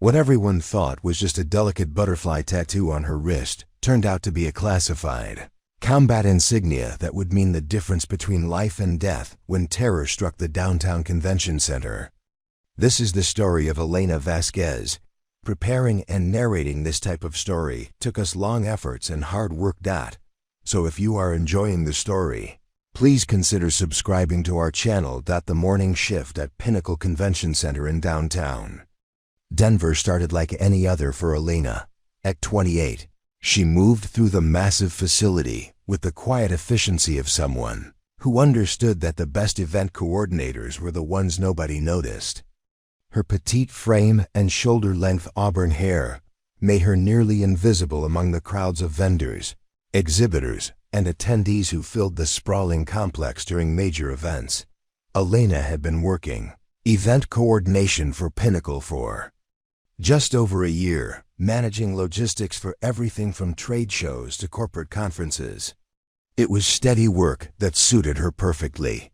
What everyone thought was just a delicate butterfly tattoo on her wrist turned out to be a classified combat insignia that would mean the difference between life and death when terror struck the downtown convention center. This is the story of Elena Vasquez. Preparing and narrating this type of story took us long efforts and hard work. So if you are enjoying the story, please consider subscribing to our channel. The morning shift at Pinnacle Convention Center in downtown Denver started like any other for Elena. At 28, she moved through the massive facility with the quiet efficiency of someone who understood that the best event coordinators were the ones nobody noticed. Her petite frame and shoulder-length auburn hair made her nearly invisible among the crowds of vendors, exhibitors, and attendees who filled the sprawling complex during major events. Elena had been working event coordination for Pinnacle for just over a year, managing logistics for everything from trade shows to corporate conferences. It was steady work that suited her perfectly.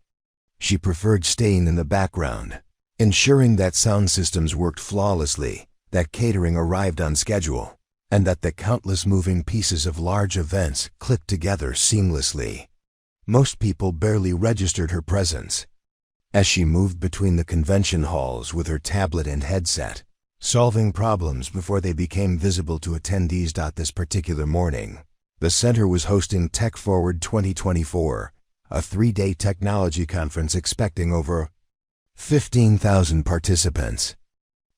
She preferred staying in the background, ensuring that sound systems worked flawlessly, that catering arrived on schedule, and that the countless moving pieces of large events clicked together seamlessly. Most people barely registered her presence. As she moved between the convention halls with her tablet and headset, solving problems before they became visible to attendees. This particular morning, the center was hosting TechForward 2024, a 3-day technology conference expecting over 15,000 participants.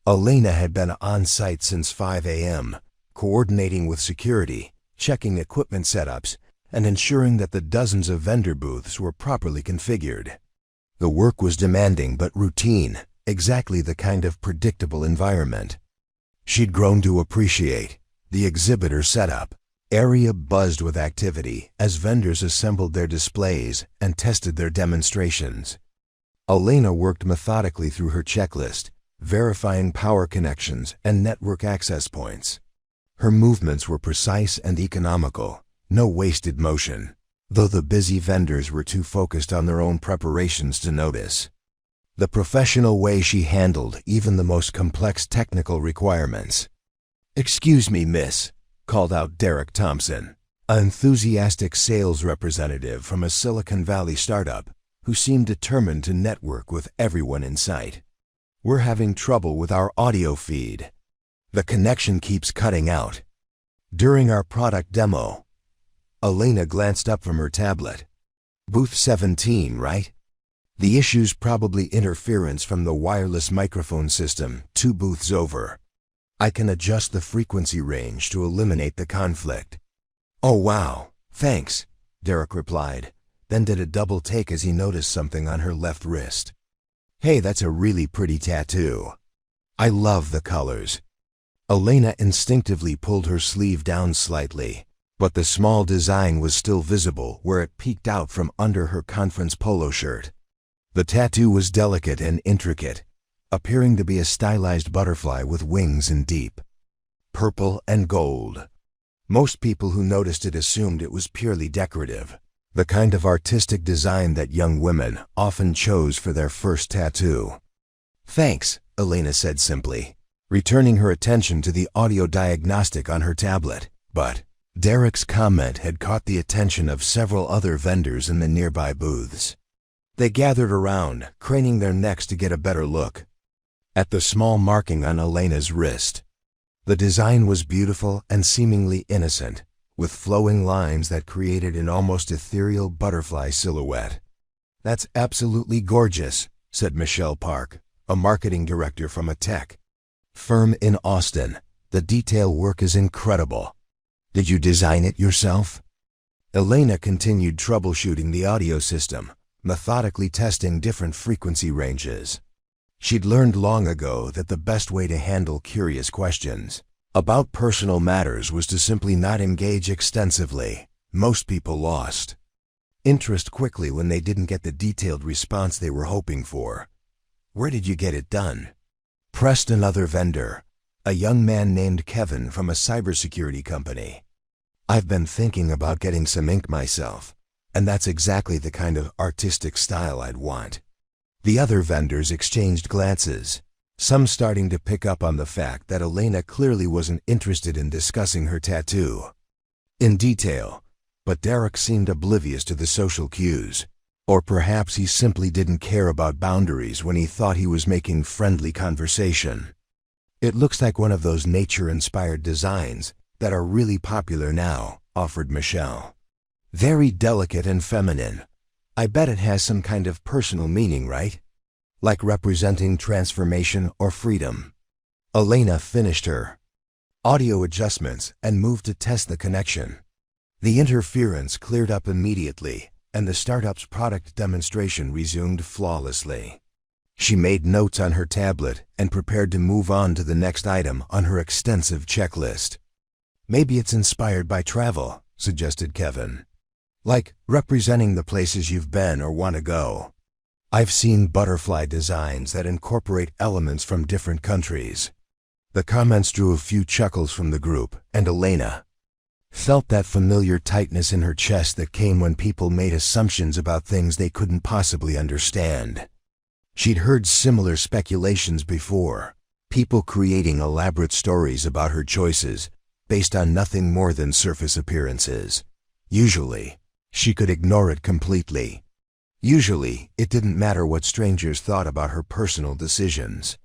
Elena had been on site since 5 a.m., coordinating with security, checking equipment setups, and ensuring that the dozens of vendor booths were properly configured. The work was demanding but routine, exactly the kind of predictable environment she'd grown to appreciate. The exhibitor setup area buzzed with activity as vendors assembled their displays and tested their demonstrations. Elena worked methodically through her checklist, verifying power connections and network access points. Her movements were precise and economical, no wasted motion, though the busy vendors were too focused on their own preparations to notice the professional way she handled even the most complex technical requirements. "Excuse me, miss," called out Derek Thompson, an enthusiastic sales representative from a Silicon Valley startup who seemed determined to network with everyone in sight. "We're having trouble with our audio feed. The connection keeps cutting out." During our product demo, Elena glanced up from her tablet. "Booth 17, right? The issue's probably interference from the wireless microphone system 2 booths over. I can adjust the frequency range to eliminate the conflict." "Oh wow, thanks," Derek replied, then did a double take as he noticed something on her left wrist. "Hey, that's a really pretty tattoo. I love the colors." Elena instinctively pulled her sleeve down slightly, but the small design was still visible where it peeked out from under her conference polo shirt. The tattoo was delicate and intricate, appearing to be a stylized butterfly with wings in deep purple and gold. Most people who noticed it assumed it was purely decorative, the kind of artistic design that young women often chose for their first tattoo. "Thanks," Elena said simply, returning her attention to the audio diagnostic on her tablet. But Derek's comment had caught the attention of several other vendors in the nearby booths. They gathered around, craning their necks to get a better look at the small marking on Elena's wrist. The design was beautiful and seemingly innocent, with flowing lines that created an almost ethereal butterfly silhouette. "That's absolutely gorgeous," said Michelle Park, a marketing director from a tech firm in Austin. "The detail work is incredible. Did you design it yourself?" Elena continued troubleshooting the audio system, methodically testing different frequency ranges. She'd learned long ago that the best way to handle curious questions about personal matters was to simply not engage extensively. Most people lost interest quickly when they didn't get the detailed response they were hoping for. "Where did you get it done?" pressed another vendor, a young man named Kevin from a cybersecurity company. "I've been thinking about getting some ink myself, and that's exactly the kind of artistic style I'd want." The other vendors exchanged glances. some starting to pick up on the fact that Elena clearly wasn't interested in discussing her tattoo in detail, but Derek seemed oblivious to the social cues. Or perhaps he simply didn't care about boundaries when he thought he was making friendly conversation. "It looks like one of those nature-inspired designs that are really popular now," offered Michelle. "Very delicate and feminine. I bet it has some kind of personal meaning, right? Like representing transformation or freedom." Elena finished her audio adjustments and moved to test the connection. The interference cleared up immediately, and the startup's product demonstration resumed flawlessly. She made notes on her tablet and prepared to move on to the next item on her extensive checklist. "Maybe it's inspired by travel," suggested Kevin. "Like representing the places you've been or want to go. I've seen butterfly designs that incorporate elements from different countries." The comments drew a few chuckles from the group, and Elena felt that familiar tightness in her chest that came when people made assumptions about things they couldn't possibly understand. She'd heard similar speculations before, people creating elaborate stories about her choices based on nothing more than surface appearances. Usually, she could ignore it completely. Usually, it didn't matter what strangers thought about her personal decisions.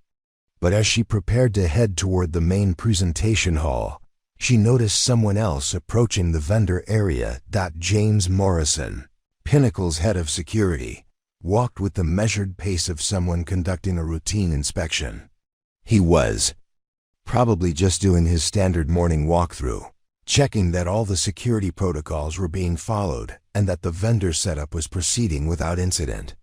But as she prepared to head toward the main presentation hall, she noticed someone else approaching the vendor area. James Morrison, Pinnacle's head of security, walked with the measured pace of someone conducting a routine inspection. He was probably just doing his standard morning walkthrough, checking that all the security protocols were being followed and that the vendor setup was proceeding without incident.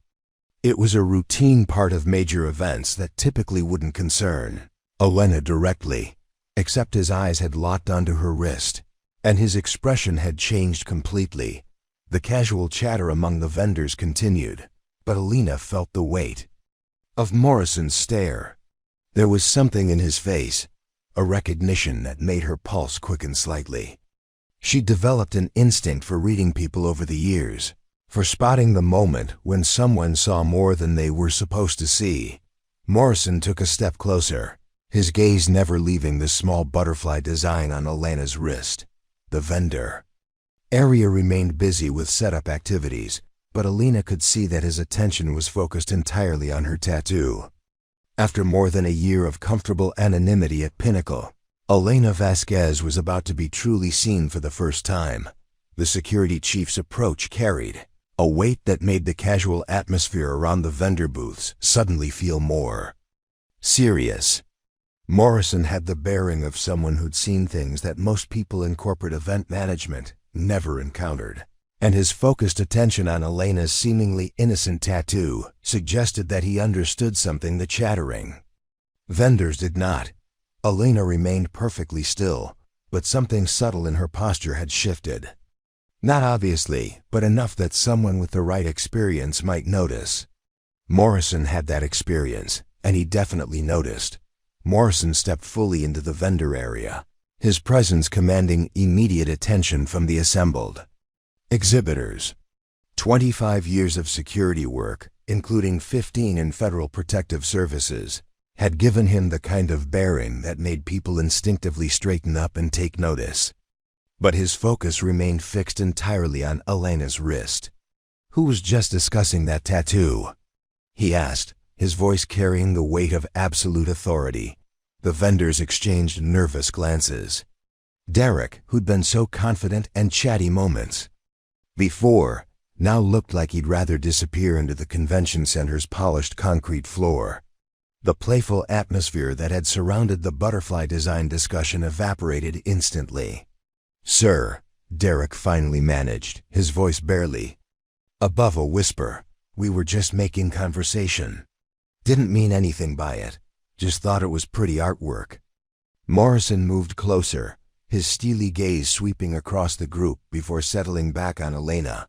It was a routine part of major events that typically wouldn't concern Elena directly, except his eyes had locked onto her wrist, and his expression had changed completely. The casual chatter among the vendors continued, but Elena felt the weight of Morrison's stare. There was something in his face, a recognition that made her pulse quicken slightly. She developed an instinct for reading people over the years, for spotting the moment when someone saw more than they were supposed to see. Morrison took a step closer, his gaze never leaving the small butterfly design on Elena's wrist. The vendor area remained busy with setup activities, but Elena could see that his attention was focused entirely on her tattoo. After more than a year of comfortable anonymity at Pinnacle, Elena Vasquez was about to be truly seen for the first time. The security chief's approach carried a weight that made the casual atmosphere around the vendor booths suddenly feel more serious. Morrison had the bearing of someone who'd seen things that most people in corporate event management never encountered, and his focused attention on Elena's seemingly innocent tattoo suggested that he understood something the chattering vendors did not. Elena remained perfectly still, but something subtle in her posture had shifted. Not obviously, but enough that someone with the right experience might notice. Morrison had that experience, and he definitely noticed. Morrison stepped fully into the vendor area, his presence commanding immediate attention from the assembled exhibitors. 25 years of security work, including 15 in federal protective services, had given him the kind of bearing that made people instinctively straighten up and take notice. But his focus remained fixed entirely on Elena's wrist. "Who was just discussing that tattoo?" he asked, his voice carrying the weight of absolute authority. The vendors exchanged nervous glances. Derek, who'd been so confident and chatty moments before, now looked like he'd rather disappear into the convention center's polished concrete floor. The playful atmosphere that had surrounded the butterfly design discussion evaporated instantly. "Sir," Derek finally managed, his voice barely above a whisper, "we were just making conversation. Didn't mean anything by it. Just thought it was pretty artwork." Morrison moved closer, his steely gaze sweeping across the group before settling back on Elena.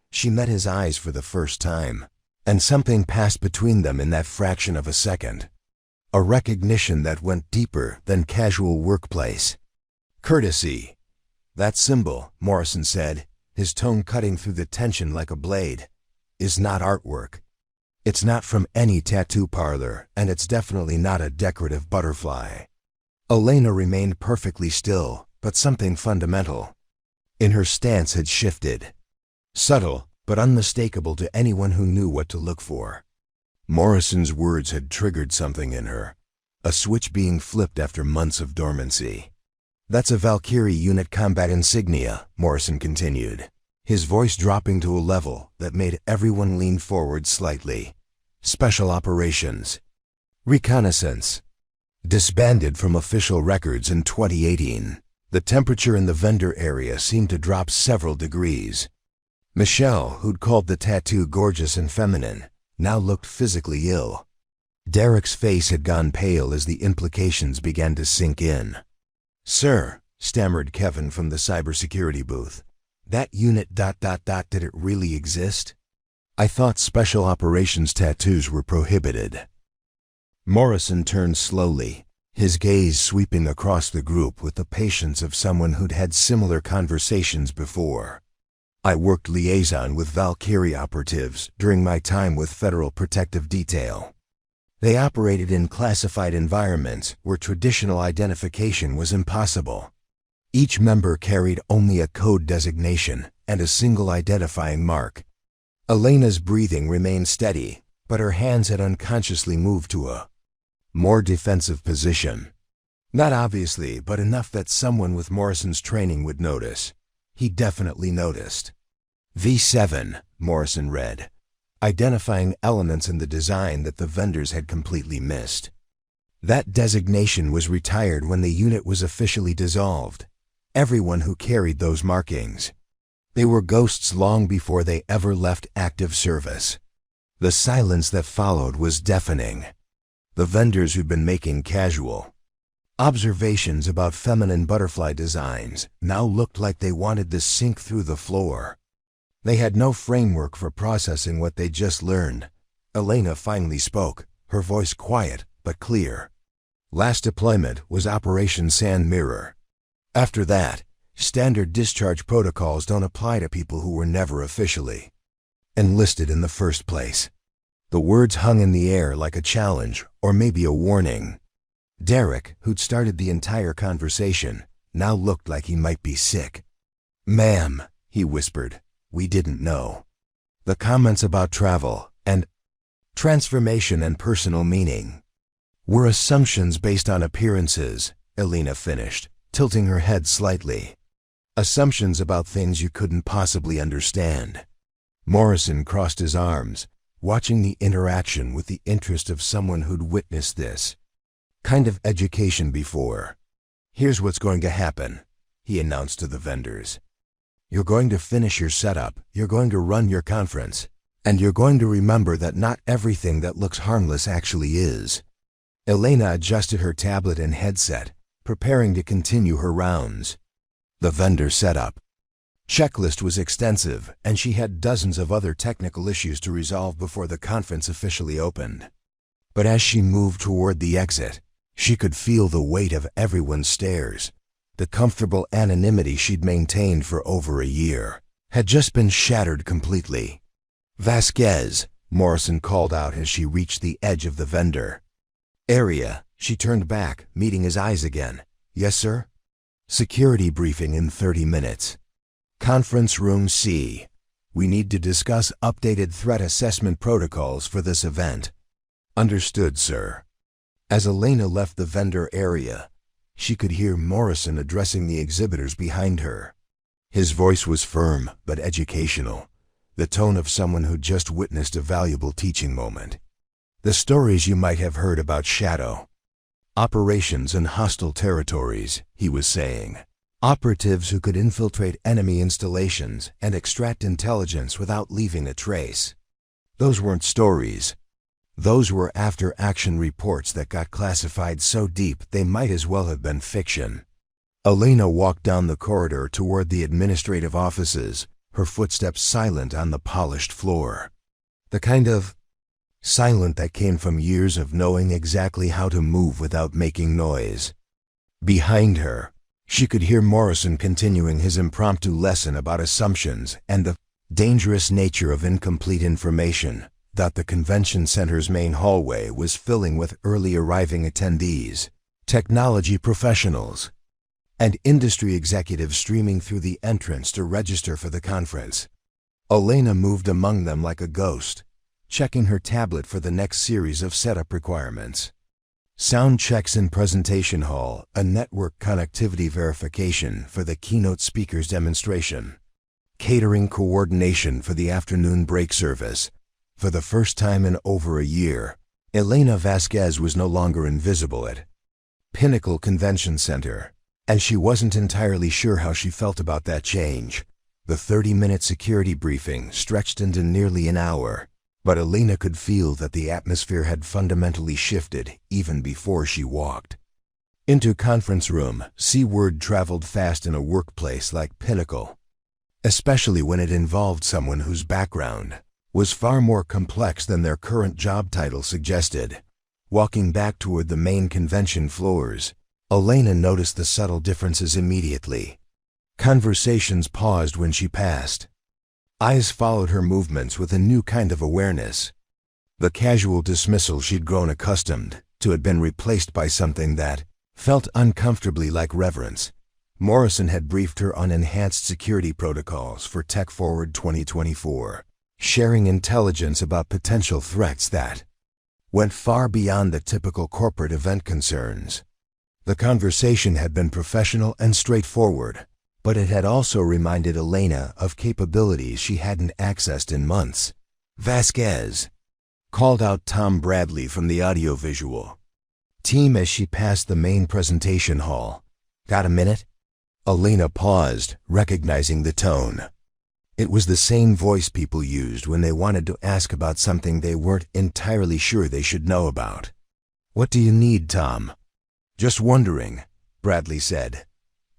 She met his eyes for the first time, and something passed between them in that fraction of a second. A recognition that went deeper than casual workplace courtesy. "That symbol," Morrison said, his tone cutting through the tension like a blade, "is not artwork. It's not from any tattoo parlor, and it's definitely not a decorative butterfly. Elena remained perfectly still, but something fundamental in her stance had shifted. Subtle, but unmistakable to anyone who knew what to look for. Morrison's words had triggered something in her, a switch being flipped after months of dormancy. "That's a Valkyrie Unit combat insignia," Morrison continued, his voice dropping to a level that made everyone lean forward slightly. "Special operations. Reconnaissance. Disbanded from official records in 2018. The temperature in the vendor area seemed to drop several degrees. Michelle, who'd called the tattoo gorgeous and feminine, now looked physically ill. Derek's face had gone pale as the implications began to sink in. "Sir," stammered Kevin from the cybersecurity booth, "that unit ... did it really exist? I thought special operations tattoos were prohibited." Morrison turned slowly, his gaze sweeping across the group with the patience of someone who'd had similar conversations before. "I worked liaison with Valkyrie operatives during my time with Federal Protective Detail. They operated in classified environments where traditional identification was impossible. Each member carried only a code designation and a single identifying mark." Elena's breathing remained steady, but her hands had unconsciously moved to a more defensive position. Not obviously, but enough that someone with Morrison's training would notice. He definitely noticed. V7, Morrison read, identifying elements in the design that the vendors had completely missed. That designation was retired when the unit was officially dissolved. Everyone who carried those markings. They were ghosts long before they ever left active service. The silence that followed was deafening. The vendors who'd been making casual observations about feminine butterfly designs now looked like they wanted to sink through the floor. They had no framework for processing what they just learned. Elena finally spoke, her voice quiet but clear. "Last deployment was Operation Sand Mirror. After that, standard discharge protocols don't apply to people who were never officially enlisted in the first place." The words hung in the air like a challenge, or maybe a warning. Derek, who'd started the entire conversation, now looked like he might be sick. "Ma'am," he whispered, "we didn't know. The comments about travel and transformation and personal meaning were assumptions based on appearances," Elena finished, tilting her head slightly. "Assumptions about things you couldn't possibly understand." Morrison crossed his arms, watching the interaction with the interest of someone who'd witnessed this kind of education before. "Here's what's going to happen," he announced to the vendors. "You're going to finish your setup, you're going to run your conference, and you're going to remember that not everything that looks harmless actually is." Elena adjusted her tablet and headset, preparing to continue her rounds. The vendor setup checklist was extensive, and she had dozens of other technical issues to resolve before the conference officially opened. But as she moved toward the exit, she could feel the weight of everyone's stares. The comfortable anonymity she'd maintained for over a year had just been shattered completely. "Vasquez," Morrison called out as she reached the edge of the vendor area. She turned back, meeting his eyes again. "Yes, sir?" "Security briefing in 30 minutes. Conference room C. We need to discuss updated threat assessment protocols for this event." "Understood, sir." As Elena left the vendor area, she could hear Morrison addressing the exhibitors behind her. His voice was firm but educational, the tone of someone who just witnessed a valuable teaching moment. "The stories you might have heard about shadow operations in hostile territories," he was saying. "Operatives who could infiltrate enemy installations and extract intelligence without leaving a trace. Those weren't stories. Those were after-action reports that got classified so deep they might as well have been fiction." Elena walked down the corridor toward the administrative offices, her footsteps silent on the polished floor. The kind of silent that came from years of knowing exactly how to move without making noise. Behind her, she could hear Morrison continuing his impromptu lesson about assumptions and the dangerous nature of incomplete information, that the convention center's main hallway was filling with early arriving attendees, technology professionals, and industry executives streaming through the entrance to register for the conference. Elena moved among them like a ghost, checking her tablet for the next series of setup requirements. Sound checks in presentation hall, a network connectivity verification for the keynote speaker's demonstration. Catering coordination for the afternoon break service. For the first time in over a year, Elena Vasquez was no longer invisible at Pinnacle Convention Center, and she wasn't entirely sure how she felt about that change. The 30-minute security briefing stretched into nearly an hour, but Elena could feel that the atmosphere had fundamentally shifted even before she walked into conference room. Word traveled fast in a workplace like Pinnacle, especially when it involved someone whose background was far more complex than their current job title suggested. Walking back toward the main convention floors, Elena noticed the subtle differences immediately. Conversations paused when she passed. Eyes followed her movements with a new kind of awareness. The casual dismissal she'd grown accustomed to had been replaced by something that felt uncomfortably like reverence. Morrison had briefed her on enhanced security protocols for TechForward 2024, sharing intelligence about potential threats that went far beyond the typical corporate event concerns. The conversation had been professional and straightforward, but it had also reminded Elena of capabilities she hadn't accessed in months. "Vasquez," called out Tom Bradley from the audiovisual team as she passed the main presentation hall. "Got a minute?" Elena paused, recognizing the tone. It was the same voice people used when they wanted to ask about something they weren't entirely sure they should know about. "What do you need, Tom?" "Just wondering," Bradley said,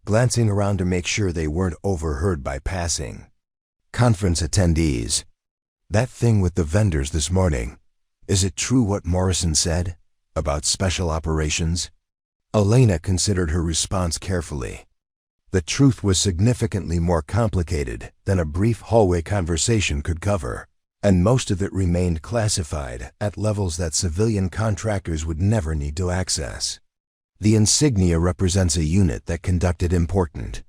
glancing around to make sure they weren't overheard by passing conference attendees. "That thing with the vendors this morning, is it true what Morrison said about special operations?" Elena considered her response carefully. The truth was significantly more complicated than a brief hallway conversation could cover, and most of it remained classified at levels that civilian contractors would never need to access. The insignia represents a unit that conducted important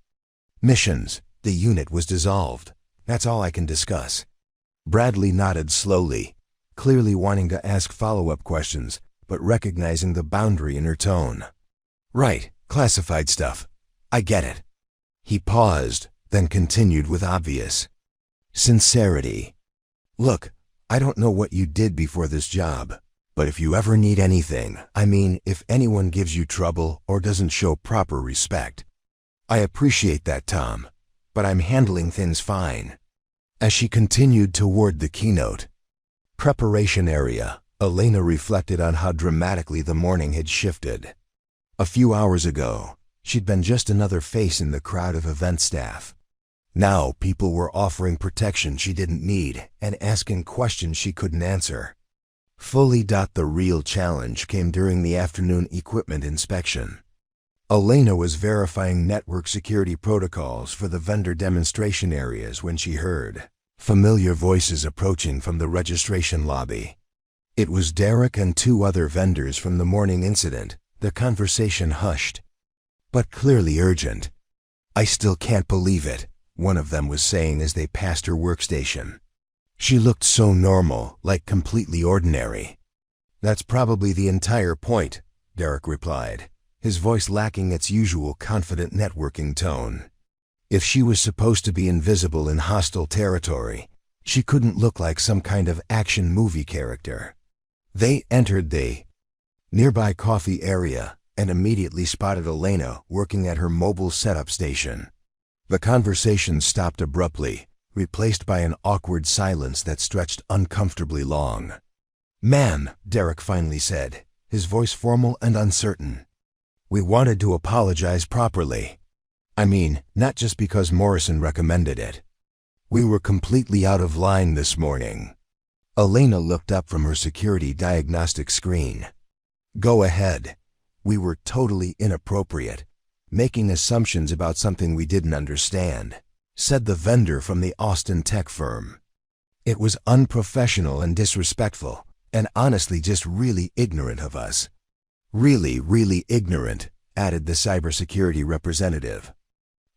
missions. The unit was dissolved. That's all I can discuss. Bradley nodded slowly, clearly wanting to ask follow-up questions, but recognizing the boundary in her tone. "Right, classified stuff. I get it." He paused, then continued with obvious sincerity. "Look, I don't know what you did before this job, but if you ever need anything, if anyone gives you trouble or doesn't show proper respect, I appreciate that, Tom, but I'm handling things fine." As she continued toward the keynote preparation area, Elena reflected on how dramatically the morning had shifted. A few hours ago, she'd been just another face in the crowd of event staff. Now people were offering protection she didn't need and asking questions she couldn't answer. The real challenge came during the afternoon equipment inspection. Elena was verifying network security protocols for the vendor demonstration areas when she heard familiar voices approaching from the registration lobby. It was Derek and two other vendors from the morning incident. The conversation hushed, but clearly urgent. "I still can't believe it," one of them was saying as they passed her workstation. "She looked so normal, like completely ordinary." "That's probably the entire point," Derek replied, his voice lacking its usual confident networking tone. "If she was supposed to be invisible in hostile territory, she couldn't look like some kind of action movie character." They entered the nearby coffee area and immediately spotted Elena working at her mobile setup station. The conversation stopped abruptly, replaced by an awkward silence that stretched uncomfortably long. "Ma'am," Derek finally said, his voice formal and uncertain, "we wanted to apologize properly. Not just because Morrison recommended it. We were completely out of line this morning." Elena looked up from her security diagnostic screen. "Go ahead. We were totally inappropriate, making assumptions about something we didn't understand," said the vendor from the Austin tech firm. It was unprofessional and disrespectful, and honestly just really ignorant of us. Really, really ignorant, added the cybersecurity representative.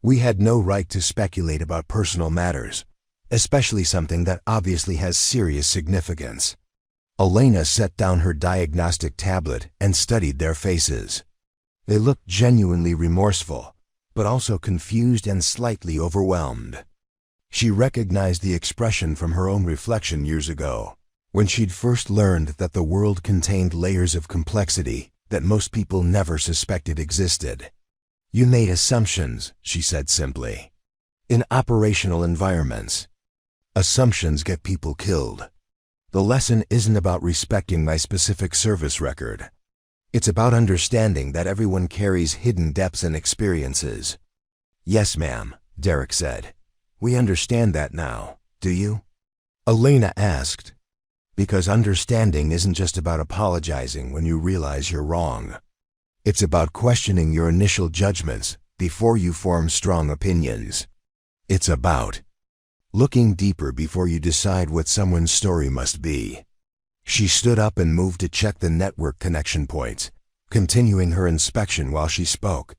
We had no right to speculate about personal matters, especially something that obviously has serious significance. Elena set down her diagnostic tablet and studied their faces. They looked genuinely remorseful, but also confused and slightly overwhelmed. She recognized the expression from her own reflection years ago, when she'd first learned that the world contained layers of complexity that most people never suspected existed. "You made assumptions," she said simply. "In operational environments, assumptions get people killed. The lesson isn't about respecting my specific service record. It's about understanding that everyone carries hidden depths and experiences." "Yes, ma'am," Derek said. "We understand that now, do you?" Elena asked. "Because understanding isn't just about apologizing when you realize you're wrong. It's about questioning your initial judgments before you form strong opinions. It's about looking deeper before you decide what someone's story must be." She stood up and moved to check the network connection points, continuing her inspection while she spoke.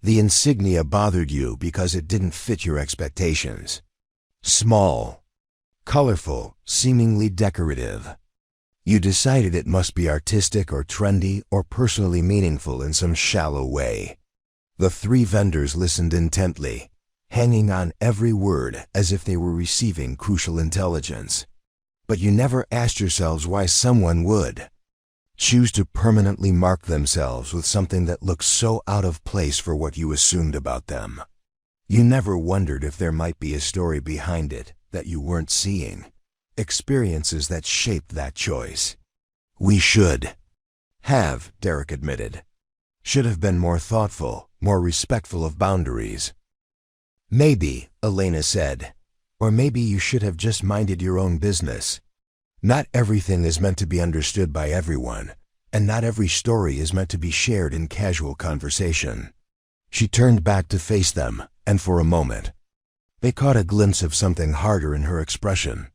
"The insignia bothered you because it didn't fit your expectations. Small, colorful, seemingly decorative. You decided it must be artistic or trendy or personally meaningful in some shallow way." The three vendors listened intently, hanging on every word as if they were receiving crucial intelligence. "But you never asked yourselves why someone would choose to permanently mark themselves with something that looks so out of place for what you assumed about them. You never wondered if there might be a story behind it that you weren't seeing, experiences that shaped that choice." "We should have," Derek admitted. "Should have been more thoughtful, more respectful of boundaries." "Maybe," Elena said. "Or maybe you should have just minded your own business. Not everything is meant to be understood by everyone, and not every story is meant to be shared in casual conversation." She turned back to face them, and for a moment, they caught a glimpse of something harder in her expression.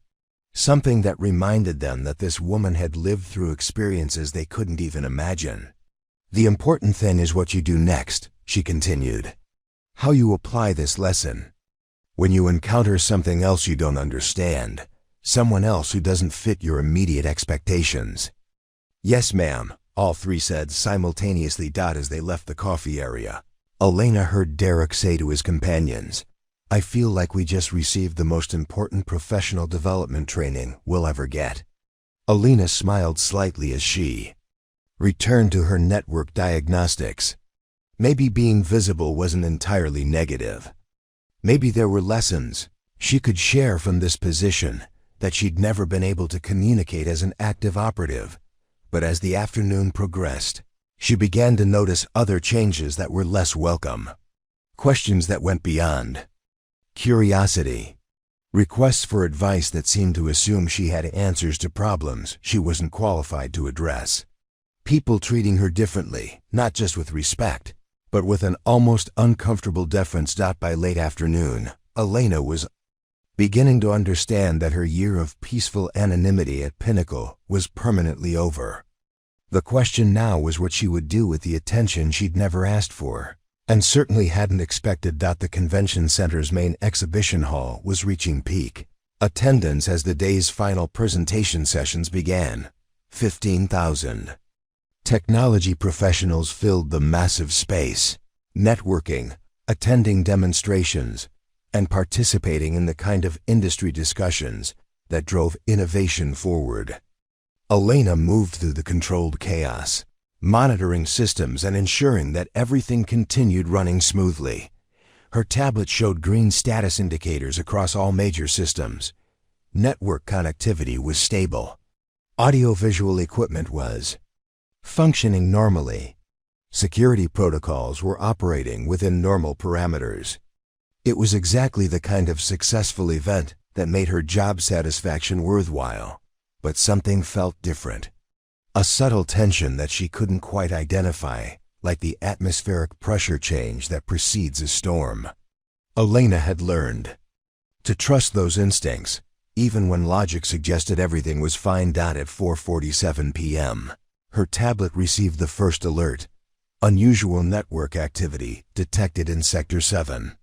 Something that reminded them that this woman had lived through experiences they couldn't even imagine. "The important thing is what you do next," she continued. "How you apply this lesson. When you encounter something else you don't understand, someone else who doesn't fit your immediate expectations." "Yes, ma'am," all three said simultaneously as they left the coffee area. Elena heard Derek say to his companions, "I feel like we just received the most important professional development training we'll ever get." Elena smiled slightly as she returned to her network diagnostics. Maybe being visible wasn't entirely negative. Maybe there were lessons she could share from this position that she'd never been able to communicate as an active operative. But as the afternoon progressed, she began to notice other changes that were less welcome. Questions that went beyond curiosity. Requests for advice that seemed to assume she had answers to problems she wasn't qualified to address. People treating her differently, not just with respect, but with an almost uncomfortable deference. By late afternoon, Elena was beginning to understand that her year of peaceful anonymity at Pinnacle was permanently over. The question now was what she would do with the attention she'd never asked for, and certainly hadn't expected. The convention center's main exhibition hall was reaching peak attendance as the day's final presentation sessions began. 15,000. Technology professionals filled the massive space, networking, attending demonstrations, and participating in the kind of industry discussions that drove innovation forward. Elena moved through the controlled chaos, monitoring systems and ensuring that everything continued running smoothly. Her tablet showed green status indicators across all major systems. Network connectivity was stable. Audiovisual equipment was functioning normally. Security protocols were operating within normal parameters. It was exactly the kind of successful event that made her job satisfaction worthwhile. But something felt different. A subtle tension that she couldn't quite identify, like the atmospheric pressure change that precedes a storm. Elena had learned to trust those instincts, even when logic suggested everything was fine. At 4:47 p.m., her tablet received the first alert. Unusual network activity detected in Sector 7.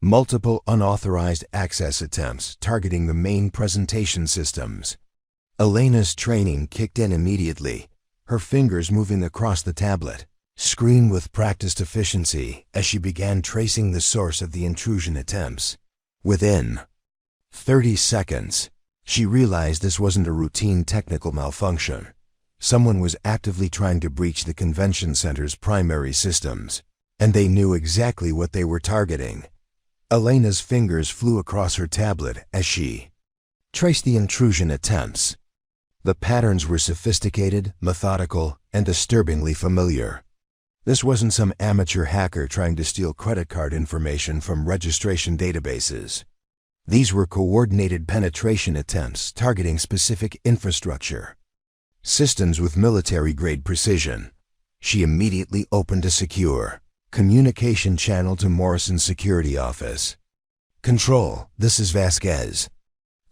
Multiple unauthorized access attempts targeting the main presentation systems. Elena's training kicked in immediately, her fingers moving across the tablet screen with practiced efficiency as she began tracing the source of the intrusion attempts. Within 30 seconds, she realized this wasn't a routine technical malfunction. Someone was actively trying to breach the convention center's primary systems, and they knew exactly what they were targeting. Elena's fingers flew across her tablet as she traced the intrusion attempts. The patterns were sophisticated, methodical, and disturbingly familiar. This wasn't some amateur hacker trying to steal credit card information from registration databases. These were coordinated penetration attempts targeting specific infrastructure systems with military-grade precision. She immediately opened a secure communication channel to Morrison's security office. "Control, this is Vasquez.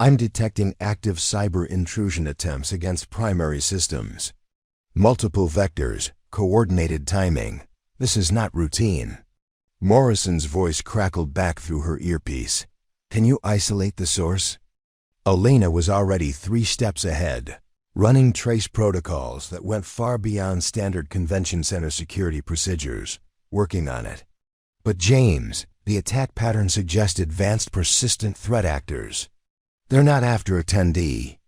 I'm detecting active cyber intrusion attempts against primary systems. Multiple vectors, coordinated timing. This is not routine." Morrison's voice crackled back through her earpiece. "Can you isolate the source?" Elena was already 3 steps ahead, running trace protocols that went far beyond standard convention center security procedures, working on it. But James, the attack pattern suggests advanced persistent threat actors. They're not after attendee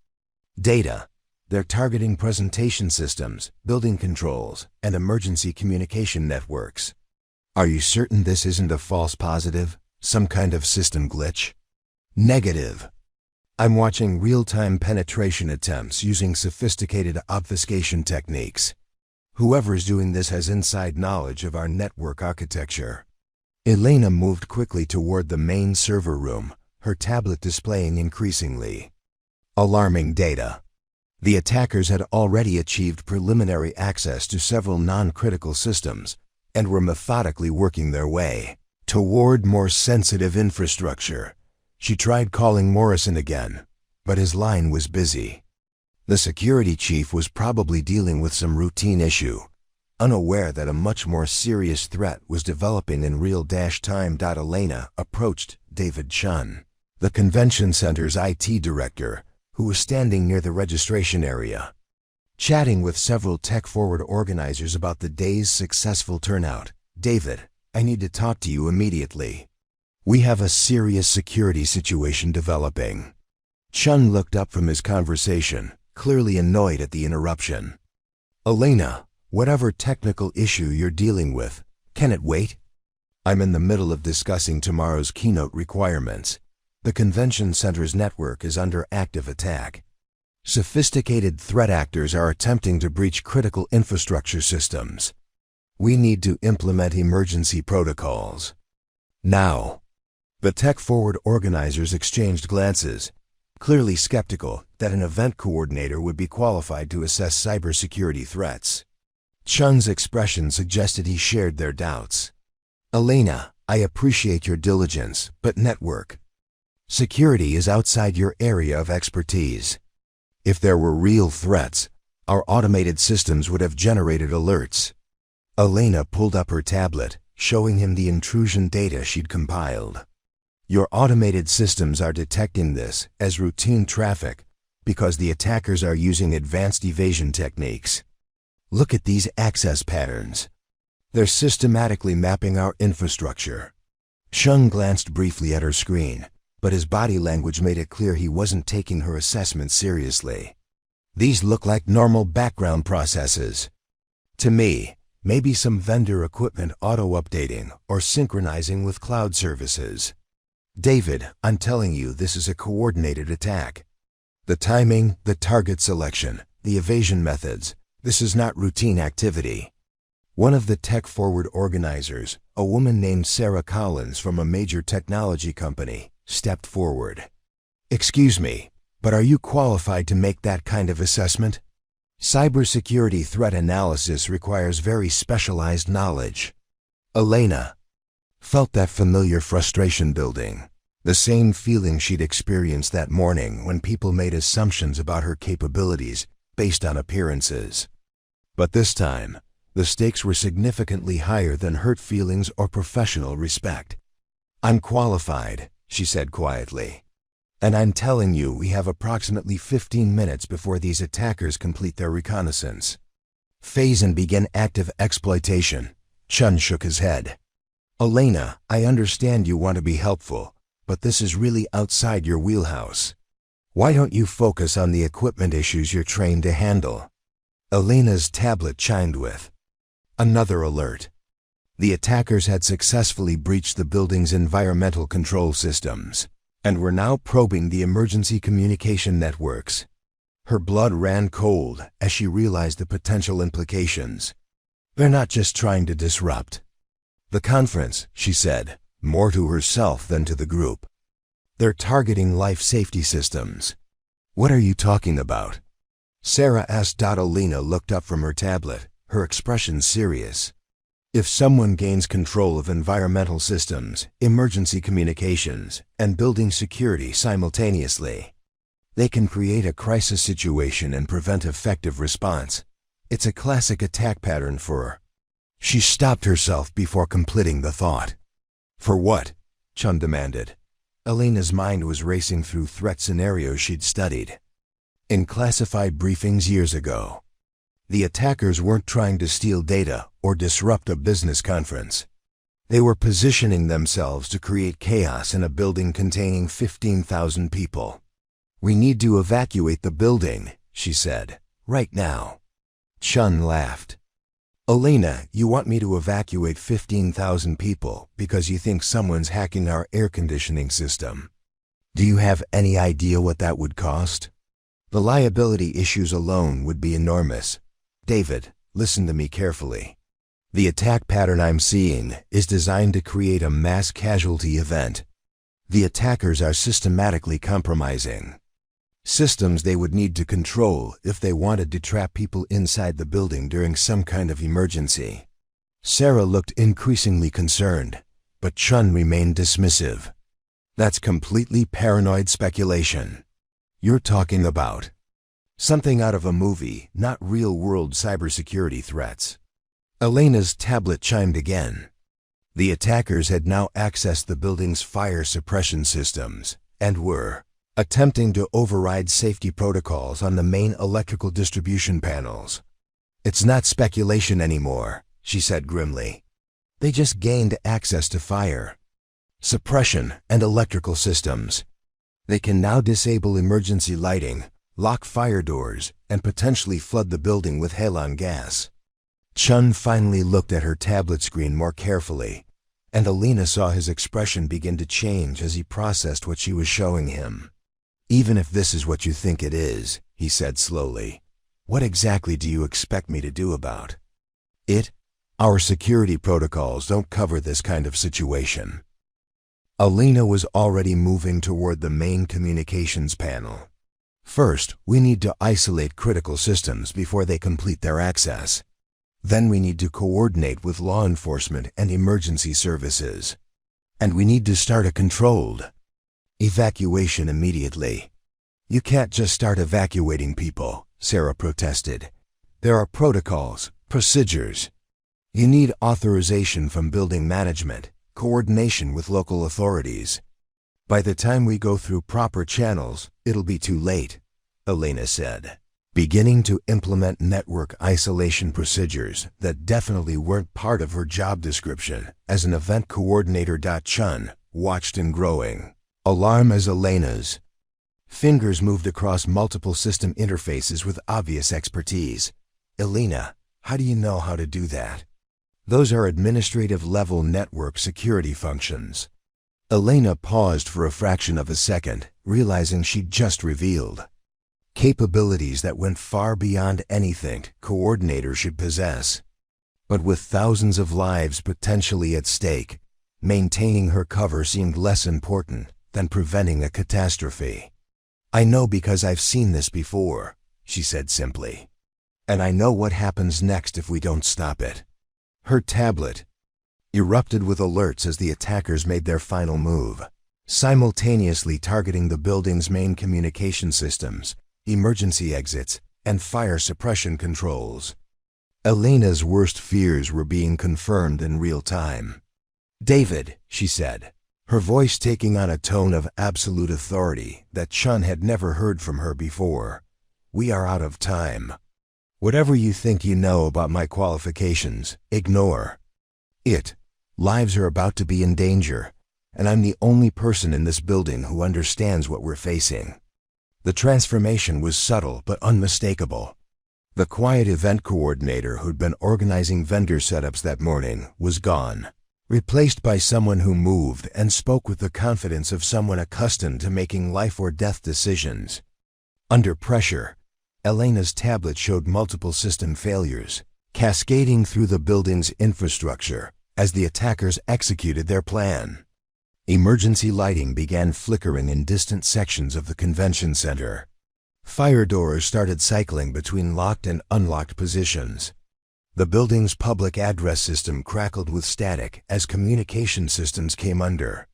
data. They're targeting presentation systems, building controls, and emergency communication networks. Are you certain this isn't a false positive? Some kind of system glitch? Negative. I'm watching real-time penetration attempts using sophisticated obfuscation techniques. Whoever's doing this has inside knowledge of our network architecture. Elena moved quickly toward the main server room, her tablet displaying increasingly alarming data. The attackers had already achieved preliminary access to several non-critical systems and were methodically working their way toward more sensitive infrastructure. She tried calling Morrison again, but his line was busy. The security chief was probably dealing with some routine issue, unaware that a much more serious threat was developing in real-time. Elena approached David Chun, the convention center's IT director, who was standing near the registration area, chatting with several TechForward organizers about the day's successful turnout. "David, I need to talk to you immediately. We have a serious security situation developing." Chun looked up from his conversation, clearly annoyed at the interruption. "Elena, whatever technical issue you're dealing with, can it wait? I'm in the middle of discussing tomorrow's keynote requirements. The convention center's network is under active attack. Sophisticated threat actors are attempting to breach critical infrastructure systems. We need to implement emergency protocols now." The TechForward organizers exchanged glances, clearly skeptical that an event coordinator would be qualified to assess cybersecurity threats. Chun's expression suggested he shared their doubts. "Elena, I appreciate your diligence, but network security is outside your area of expertise. If there were real threats, our automated systems would have generated alerts." Elena pulled up her tablet, showing him the intrusion data she'd compiled. "Your automated systems are detecting this as routine traffic because the attackers are using advanced evasion techniques. Look at these access patterns. They're systematically mapping our infrastructure." Chung glanced briefly at her screen, but his body language made it clear he wasn't taking her assessment seriously. "These look like normal background processes to me. Maybe some vendor equipment auto-updating or synchronizing with cloud services. David, I'm telling you, this is a coordinated attack. The timing, the target selection, the evasion methods, this is not routine activity." One of the TechForward organizers, a woman named Sarah Collins from a major technology company, stepped forward. "Excuse me, but are you qualified to make that kind of assessment? Cybersecurity threat analysis requires very specialized knowledge." Elena felt that familiar frustration building. The same feeling she'd experienced that morning when people made assumptions about her capabilities based on appearances. But this time, the stakes were significantly higher than hurt feelings or professional respect. "I'm qualified," she said quietly. "And I'm telling you, we have approximately 15 minutes before these attackers complete their reconnaissance. Phase and begin active exploitation." Chun shook his head. "Elena, I understand you want to be helpful, but this is really outside your wheelhouse. Why don't you focus on the equipment issues you're trained to handle?" Elena's tablet chimed with another alert. The attackers had successfully breached the building's environmental control systems and were now probing the emergency communication networks. Her blood ran cold as she realized the potential implications. "They're not just trying to disrupt the conference," she said, more to herself than to the group. "They're targeting life safety systems." "What are you talking about?" Sarah asked. Elena looked up from her tablet, her expression serious. "If someone gains control of environmental systems, emergency communications, and building security simultaneously, they can create a crisis situation and prevent effective response. It's a classic attack pattern for..." She stopped herself before completing the thought. "For what?" Chun demanded. Elena's mind was racing through threat scenarios she'd studied in classified briefings years ago. The attackers weren't trying to steal data or disrupt a business conference. They were positioning themselves to create chaos in a building containing 15,000 people. "We need to evacuate the building," she said, "right now." Chun laughed. "Elena, you want me to evacuate 15,000 people because you think someone's hacking our air conditioning system. Do you have any idea what that would cost? The liability issues alone would be enormous. David, listen to me carefully. The attack pattern I'm seeing is designed to create a mass casualty event. The attackers are systematically compromising systems they would need to control if they wanted to trap people inside the building during some kind of emergency." Sarah looked increasingly concerned, but Chun remained dismissive. "That's completely paranoid speculation. You're talking about something out of a movie, not real-world cybersecurity threats." Elena's tablet chimed again. The attackers had now accessed the building's fire suppression systems and were attempting to override safety protocols on the main electrical distribution panels. "It's not speculation anymore," she said grimly. "They just gained access to fire suppression and electrical systems. They can now disable emergency lighting, lock fire doors, and potentially flood the building with halon gas." Chun finally looked at her tablet screen more carefully, and Elena saw his expression begin to change as he processed what she was showing him. "Even if this is what you think it is," he said slowly, "what exactly do you expect me to do about it? Our security protocols don't cover this kind of situation." Elena was already moving toward the main communications panel. "First, we need to isolate critical systems before they complete their access. Then we need to coordinate with law enforcement and emergency services. And we need to start a controlled evacuation immediately." "You can't just start evacuating people," Sarah protested. "There are protocols, procedures. You need authorization from building management, coordination with local authorities. By the time we go through proper channels, it'll be too late," Elena said, beginning to implement network isolation procedures that definitely weren't part of her job description as an event coordinator. Chun watched in growing alarm as Elena's fingers moved across multiple system interfaces with obvious expertise. "Elena, how do you know how to do that? Those are administrative-level network security functions." Elena paused for a fraction of a second, realizing she'd just revealed capabilities that went far beyond anything coordinators should possess. But with thousands of lives potentially at stake, maintaining her cover seemed less important than preventing a catastrophe. "I know because I've seen this before," she said simply. "And I know what happens next if we don't stop it." Her tablet erupted with alerts as the attackers made their final move. simultaneously targeting the building's main communication systems, emergency exits, and fire suppression controls. Elena's worst fears were being confirmed in real time. "David," she said, her voice taking on a tone of absolute authority that Chun had never heard from her before, "we are out of time. Whatever you think you know about my qualifications, ignore it. Lives are about to be in danger, and I'm the only person in this building who understands what we're facing." The transformation was subtle but unmistakable. The quiet event coordinator who'd been organizing vendor setups that morning was gone, replaced by someone who moved and spoke with the confidence of someone accustomed to making life-or-death decisions. Under pressure, Elena's tablet showed multiple system failures, cascading through the building's infrastructure as the attackers executed their plan. Emergency lighting began flickering in distant sections of the convention center. Fire doors started cycling between locked and unlocked positions. The building's public address system crackled with static as communication systems came under.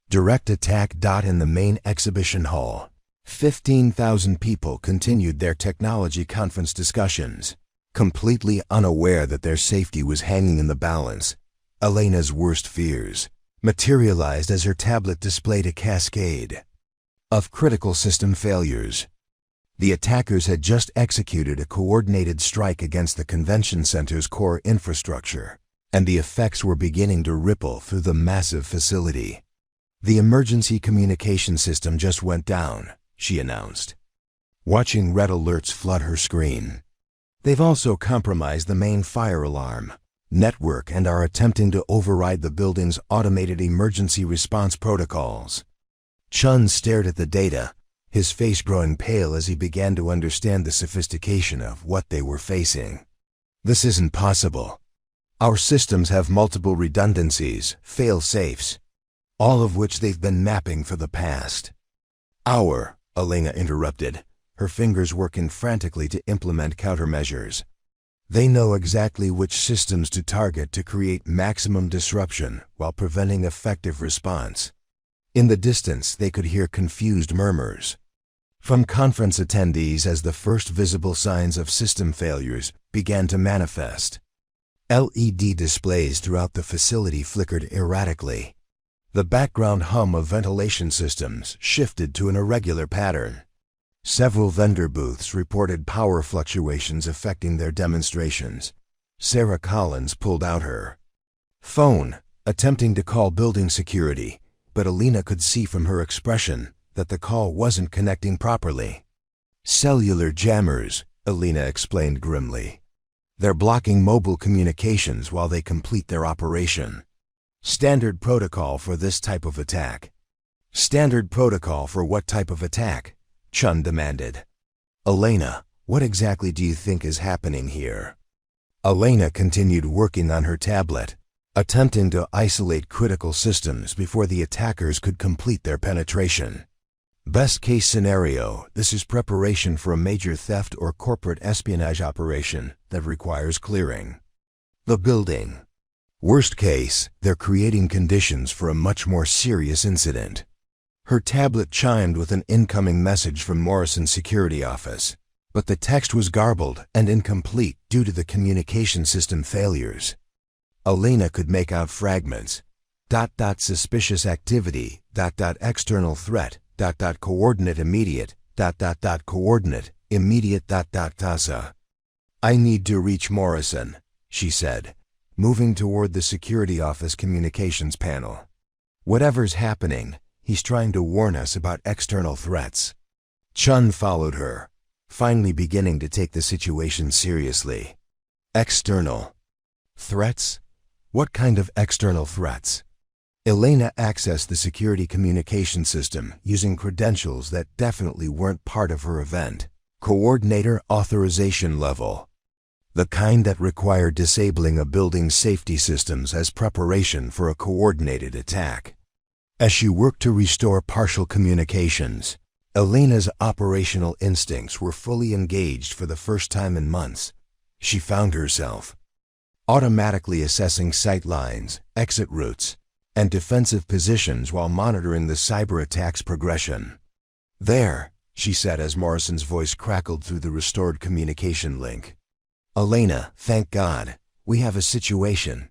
Direct attack. In the main exhibition hall, 15,000 people continued their technology conference discussions, completely unaware that their safety was hanging in the balance. Elena's worst fears materialized as her tablet displayed a cascade of critical system failures. The attackers had just executed a coordinated strike against the convention center's core infrastructure, and the effects were beginning to ripple through the massive facility. "The emergency communication system just went down," she announced, watching red alerts flood her screen. "They've also compromised the main fire alarm network and are attempting to override the building's automated emergency response protocols." Chun stared at the data, his face growing pale as he began to understand the sophistication of what they were facing. "This isn't possible. Our systems have multiple redundancies, fail-safes, all of which they've been mapping for the past hour," Elena interrupted, her fingers working frantically to implement countermeasures. "They know exactly which systems to target to create maximum disruption while preventing effective response." In the distance, they could hear confused murmurs from conference attendees as the first visible signs of system failures began to manifest. LED displays throughout the facility flickered erratically. The background hum of ventilation systems shifted to an irregular pattern. Several vendor booths reported power fluctuations affecting their demonstrations. Sarah Collins pulled out her phone, attempting to call building security, but Elena could see from her expression that the call wasn't connecting properly. "Cellular jammers," Elena explained grimly. "They're blocking mobile communications while they complete their operation." "Standard protocol for this type of attack." "Standard protocol for what type of attack?" Chun demanded. "Elena, what exactly do you think is happening here?" Elena continued working on her tablet, attempting to isolate critical systems before the attackers could complete their penetration. "Best case scenario, this is preparation for a major theft or corporate espionage operation that requires clearing the building. Worst case, they're creating conditions for a much more serious incident." Her tablet chimed with an incoming message from Morrison's security office, but the text was garbled and incomplete due to the communication system failures. Elena could make out fragments. Suspicious activity, external threat, coordinate immediate, coordinate immediate, TASA. "I need to reach Morrison," she said, moving toward the security office communications panel. "Whatever's happening, he's trying to warn us about external threats." Chun followed her, finally beginning to take the situation seriously. "External threats? What kind of external threats?" Elena accessed the security communication system using credentials that definitely weren't part of her event. Coordinator authorization level. The kind that required disabling a building's safety systems as preparation for a coordinated attack. As she worked to restore partial communications, Elena's operational instincts were fully engaged for the first time in months. She found herself automatically assessing sight lines, exit routes, and defensive positions while monitoring the cyber attack's progression. "There," she said as Morrison's voice crackled through the restored communication link. "Elena, thank God, we have a situation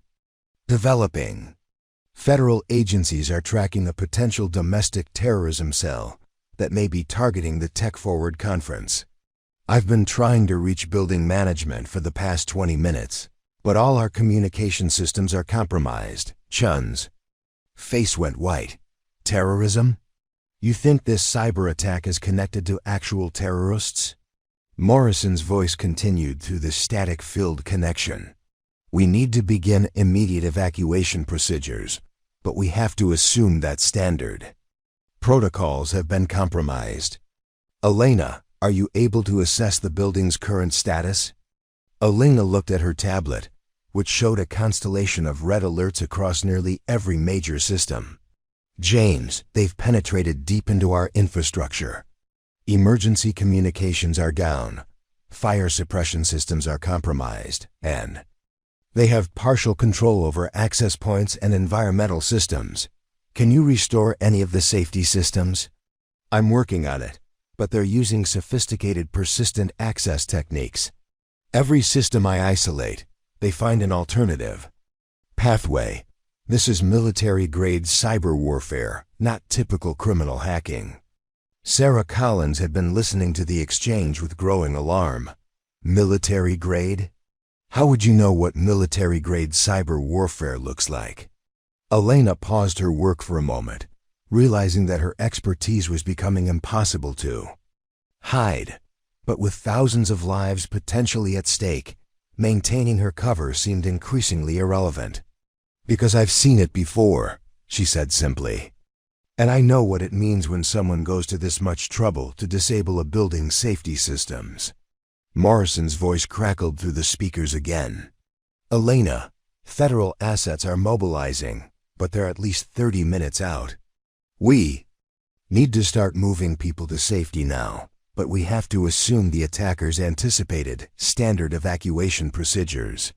developing. Federal agencies are tracking a potential domestic terrorism cell that may be targeting the TechForward conference. I've been trying to reach building management for the past 20 minutes, but all our communication systems are compromised." Chun's face went white. "Terrorism? You think this cyber attack is connected to actual terrorists?" Morrison's voice continued through the static-filled connection. "We need to begin immediate evacuation procedures, but we have to assume that's standard. Protocols have been compromised. Elena, are you able to assess the building's current status?" Elena looked at her tablet, which showed a constellation of red alerts across nearly every major system. "James, they've penetrated deep into our infrastructure. Emergency communications are down, fire suppression systems are compromised, and they have partial control over access points and environmental systems. Can you restore any of the safety systems?" "I'm working on it, but they're using sophisticated persistent access techniques. Every system I isolate, they find an alternative pathway. This is military-grade cyber warfare, not typical criminal hacking." Sarah Collins had been listening to the exchange with growing alarm. "Military-grade? How would you know what military-grade cyber warfare looks like?" Elena paused her work for a moment, realizing that her expertise was becoming impossible to hide. But with thousands of lives potentially at stake, maintaining her cover seemed increasingly irrelevant. "Because I've seen it before," she said simply. "And I know what it means when someone goes to this much trouble to disable a building's safety systems." Morrison's voice crackled through the speakers again. "Elena, federal assets are mobilizing, but they're at least 30 minutes out. We need to start moving people to safety now, but we have to assume the attackers anticipated standard evacuation procedures."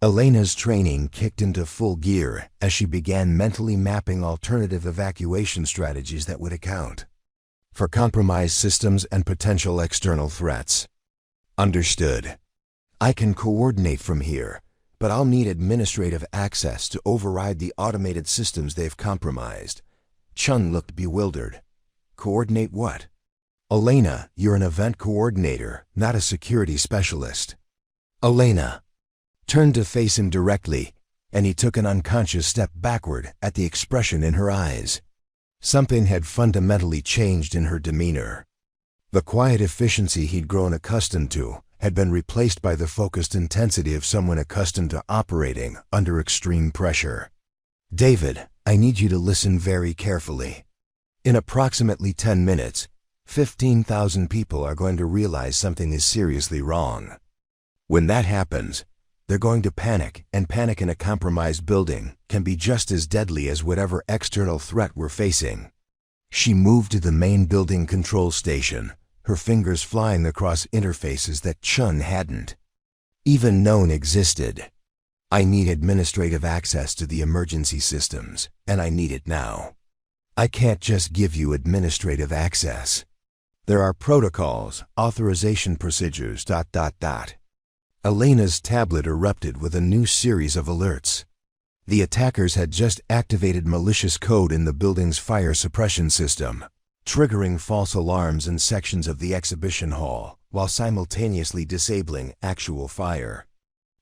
Elena's training kicked into full gear as she began mentally mapping alternative evacuation strategies that would account for compromised systems and potential external threats. "Understood. I can coordinate from here, but I'll need administrative access to override the automated systems they've compromised." Chun looked bewildered. "Coordinate what?" "Elena, you're an event coordinator, not a security specialist." Elena turned to face him directly, and he took an unconscious step backward at the expression in her eyes. Something had fundamentally changed in her demeanor. The quiet efficiency he'd grown accustomed to had been replaced by the focused intensity of someone accustomed to operating under extreme pressure. "David, I need you to listen very carefully. In approximately 10 minutes, 15,000 people are going to realize something is seriously wrong. When that happens, they're going to panic, and panic in a compromised building can be just as deadly as whatever external threat we're facing." She moved to the main building control station, her fingers flying across interfaces that Chun hadn't even known existed. "I need administrative access to the emergency systems, and I need it now. I can't just give you administrative access. There are protocols, authorization procedures, ... Elena's tablet erupted with a new series of alerts. The attackers had just activated malicious code in the building's fire suppression system, triggering false alarms in sections of the exhibition hall while simultaneously disabling actual fire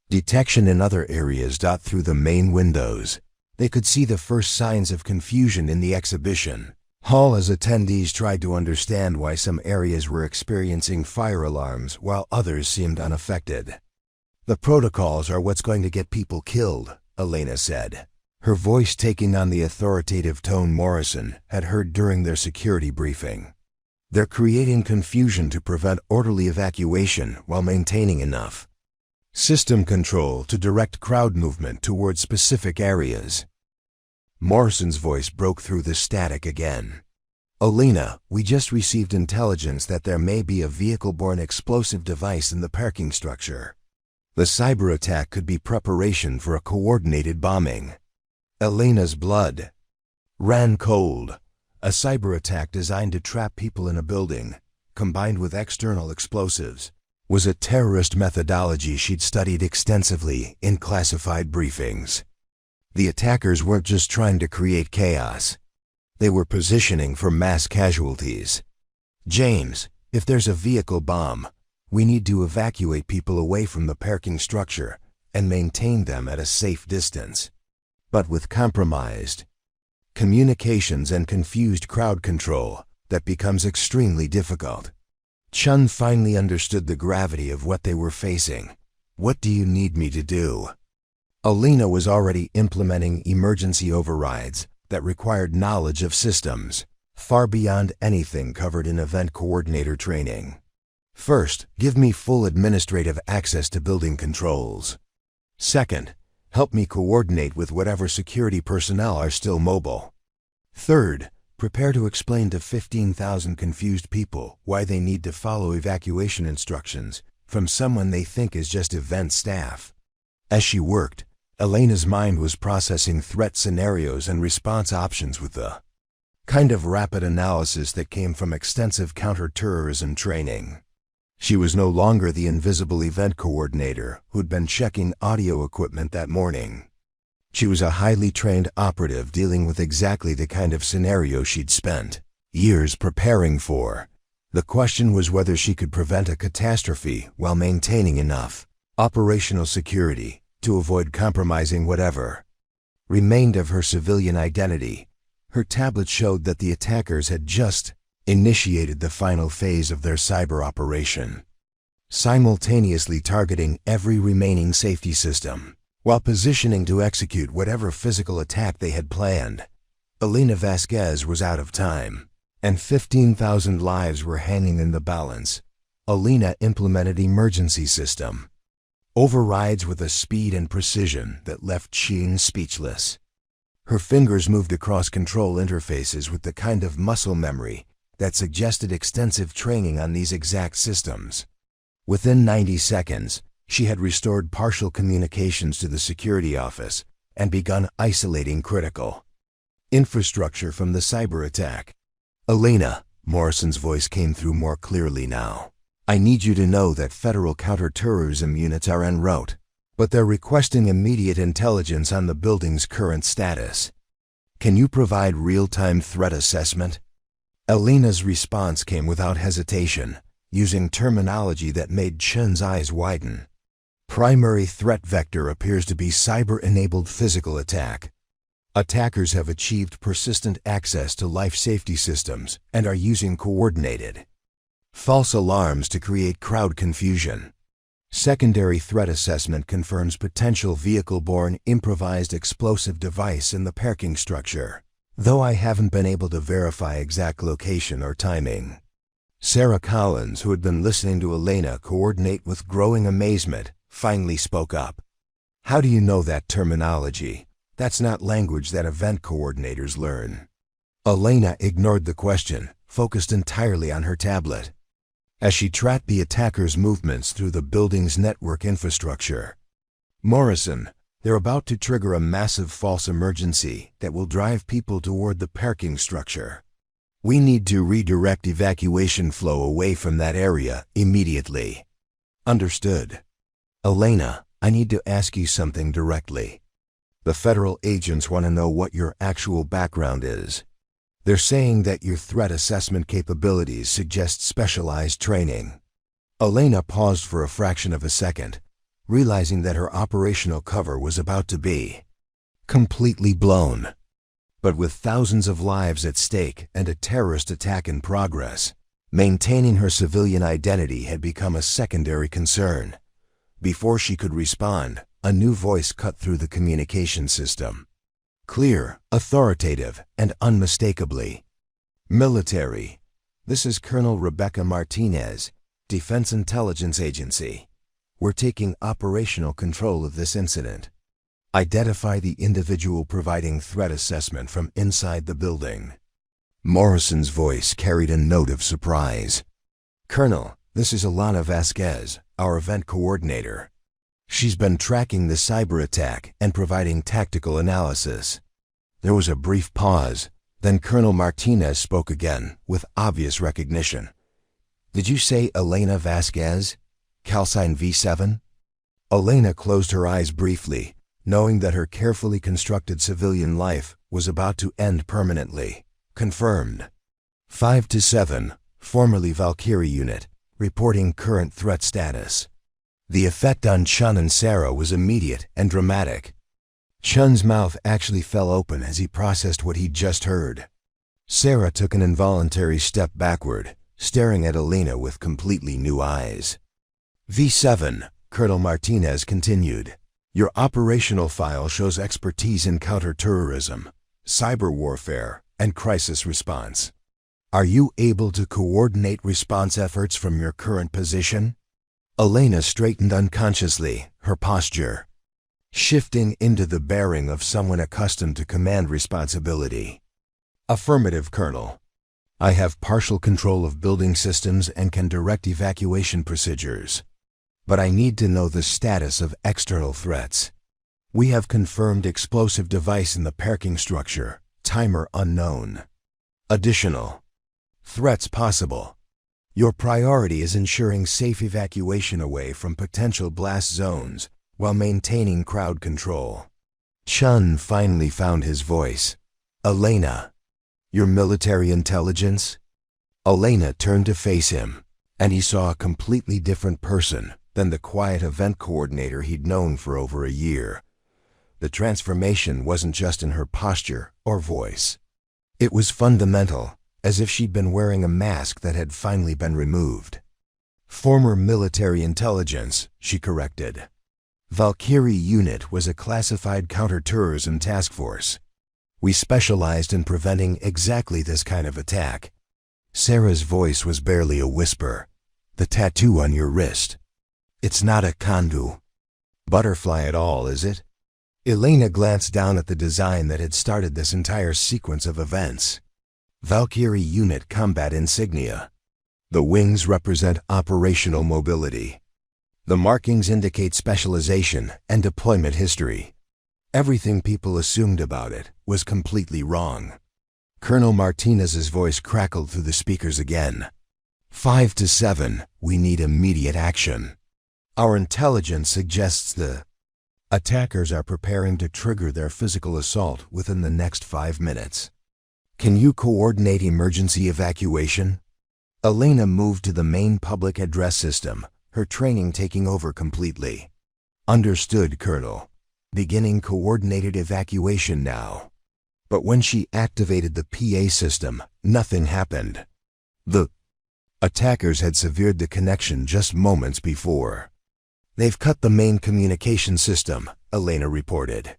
detection in other areas. Through the main windows, they could see the first signs of confusion in the exhibition hall as attendees tried to understand why some areas were experiencing fire alarms while others seemed unaffected. "The protocols are what's going to get people killed," Elena said, her voice taking on the authoritative tone Morrison had heard during their security briefing. "They're creating confusion to prevent orderly evacuation while maintaining enough system control to direct crowd movement toward specific areas." Morrison's voice broke through the static again. "Elena, we just received intelligence that there may be a vehicle-borne explosive device in the parking structure. The cyber attack could be preparation for a coordinated bombing." Elena's blood ran cold. A cyber attack designed to trap people in a building, combined with external explosives, was a terrorist methodology she'd studied extensively in classified briefings. The attackers weren't just trying to create chaos. They were positioning for mass casualties. "James, if there's a vehicle bomb, we need to evacuate people away from the parking structure and maintain them at a safe distance." But with compromised communications and confused crowd control, that becomes extremely difficult. Chun finally understood the gravity of what they were facing. "What do you need me to do?" Elena was already implementing emergency overrides that required knowledge of systems, far beyond anything covered in event coordinator training. "First, give me full administrative access to building controls. Second, help me coordinate with whatever security personnel are still mobile. Third, prepare to explain to 15,000 confused people why they need to follow evacuation instructions from someone they think is just event staff." As she worked, Elena's mind was processing threat scenarios and response options with the kind of rapid analysis that came from extensive counterterrorism training. She was no longer the invisible event coordinator who'd been checking audio equipment that morning. She was a highly trained operative dealing with exactly the kind of scenario she'd spent years preparing for. The question was whether she could prevent a catastrophe while maintaining enough operational security to avoid compromising whatever remained of her civilian identity. Her tablet showed that the attackers had just initiated the final phase of their cyber operation, simultaneously targeting every remaining safety system, while positioning to execute whatever physical attack they had planned. Elena Vasquez was out of time, and 15,000 lives were hanging in the balance. Elena implemented emergency system overrides with a speed and precision that left Sheen speechless. Her fingers moved across control interfaces with the kind of muscle memory that suggested extensive training on these exact systems. Within 90 seconds, she had restored partial communications to the security office and begun isolating critical infrastructure from the cyber attack. "Elena," Morrison's voice came through more clearly now, "I need you to know that federal counterterrorism units are en route, but they're requesting immediate intelligence on the building's current status. Can you provide real-time threat assessment?" Elena's response came without hesitation, using terminology that made Chun's eyes widen. "Primary threat vector appears to be cyber-enabled physical attack. Attackers have achieved persistent access to life safety systems and are using coordinated false alarms to create crowd confusion. Secondary threat assessment confirms potential vehicle-borne improvised explosive device in the parking structure, though I haven't been able to verify exact location or timing." Sarah Collins, who had been listening to Elena coordinate with growing amazement, finally spoke up. "How do you know that terminology? That's not language that event coordinators learn." Elena ignored the question, focused entirely on her tablet, as she tracked the attackers' movements through the building's network infrastructure. "Morrison, they're about to trigger a massive false emergency that will drive people toward the parking structure. We need to redirect evacuation flow away from that area immediately." "Understood." "Elena, I need to ask you something directly. The federal agents want to know what your actual background is. They're saying that your threat assessment capabilities suggest specialized training." Elena paused for a fraction of a second, realizing that her operational cover was about to be completely blown. But with thousands of lives at stake and a terrorist attack in progress, maintaining her civilian identity had become a secondary concern. Before she could respond, a new voice cut through the communication system. Clear, authoritative, and unmistakably military. "This is Colonel Rebecca Martinez, Defense Intelligence Agency. We're taking operational control of this incident. Identify the individual providing threat assessment from inside the building." Morrison's voice carried a note of surprise. "Colonel, this is Elena Vasquez, our event coordinator. She's been tracking the cyber attack and providing tactical analysis. There was a brief pause, then Colonel Martinez spoke again, with obvious recognition. "Did you say Elena Vasquez? Calsign V7? Elena closed her eyes briefly, knowing that her carefully constructed civilian life was about to end permanently. Confirmed. 5-7, formerly Valkyrie Unit, reporting current threat status. The effect on Chun and Sarah was immediate and dramatic. Chun's mouth actually fell open as he processed what he'd just heard. Sarah took an involuntary step backward, staring at Elena with completely new eyes. V7, Colonel Martinez continued. Your operational file shows expertise in counterterrorism, cyber warfare, and crisis response. Are you able to coordinate response efforts from your current position? Elena straightened unconsciously, her posture shifting into the bearing of someone accustomed to command responsibility. Affirmative, Colonel. I have partial control of building systems and can direct evacuation procedures. But I need to know the status of external threats. We have confirmed explosive device in the parking structure, timer unknown. Additional threats possible. Your priority is ensuring safe evacuation away from potential blast zones while maintaining crowd control. Chun finally found his voice. Elena, your military intelligence? Elena turned to face him, and he saw a completely different person than the quiet event coordinator he'd known for over a year. The transformation wasn't just in her posture or voice. It was fundamental, as if she'd been wearing a mask that had finally been removed. Former military intelligence, she corrected. Valkyrie Unit was a classified counterterrorism task force. We specialized in preventing exactly this kind of attack. Sarah's voice was barely a whisper. The tattoo on your wrist. It's not a kandu butterfly at all, is it? Elena glanced down at the design that had started this entire sequence of events. Valkyrie Unit combat insignia. The wings represent operational mobility. The markings indicate specialization and deployment history. Everything people assumed about it was completely wrong. Colonel Martinez's voice crackled through the speakers again. 5-7, we need immediate action. Our intelligence suggests the attackers are preparing to trigger their physical assault within the next 5 minutes. Can you coordinate emergency evacuation? Elena moved to the main public address system, her training taking over completely. Understood, Colonel. Beginning coordinated evacuation now. But when she activated the PA system, nothing happened. The attackers had severed the connection just moments before. They've cut the main communication system, Elena reported.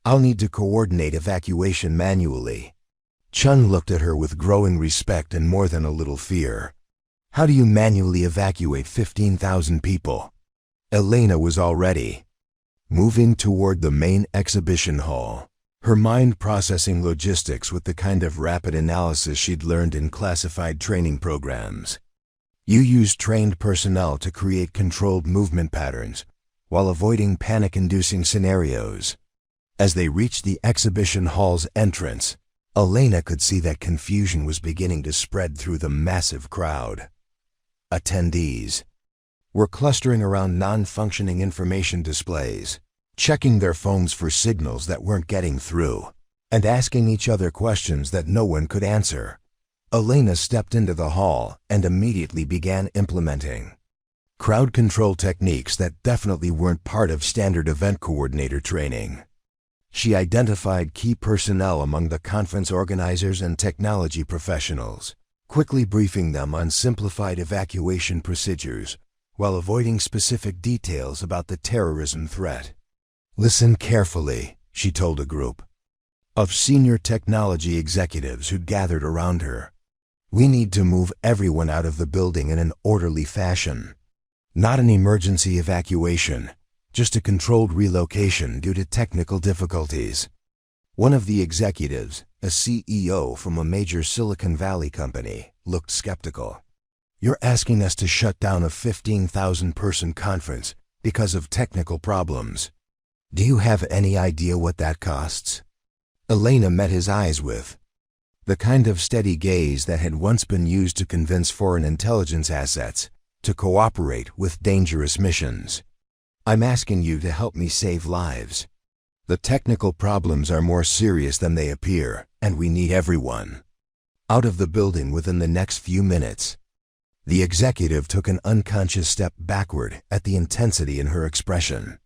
I'll need to coordinate evacuation manually. Chun looked at her with growing respect and more than a little fear. How do you manually evacuate 15,000 people? Elena was already moving toward the main exhibition hall, her mind processing logistics with the kind of rapid analysis she'd learned in classified training programs. You use trained personnel to create controlled movement patterns while avoiding panic-inducing scenarios. As they reached the exhibition hall's entrance, Elena could see that confusion was beginning to spread through the massive crowd. Attendees were clustering around non-functioning information displays, checking their phones for signals that weren't getting through, and asking each other questions that no one could answer. Elena stepped into the hall and immediately began implementing crowd control techniques that definitely weren't part of standard event coordinator training. She identified key personnel among the conference organizers and technology professionals, quickly briefing them on simplified evacuation procedures while avoiding specific details about the terrorism threat. Listen carefully, she told a group of senior technology executives who'd gathered around her. We need to move everyone out of the building in an orderly fashion. Not an emergency evacuation, just a controlled relocation due to technical difficulties. One of the executives, a CEO from a major Silicon Valley company, looked skeptical. You're asking us to shut down a 15,000-person conference because of technical problems. Do you have any idea what that costs? Elena met his eyes with the kind of steady gaze that had once been used to convince foreign intelligence assets to cooperate with dangerous missions. "I'm asking you to help me save lives. The technical problems are more serious than they appear, and we need everyone out of the building within the next few minutes." The executive took an unconscious step backward at the intensity in her expression.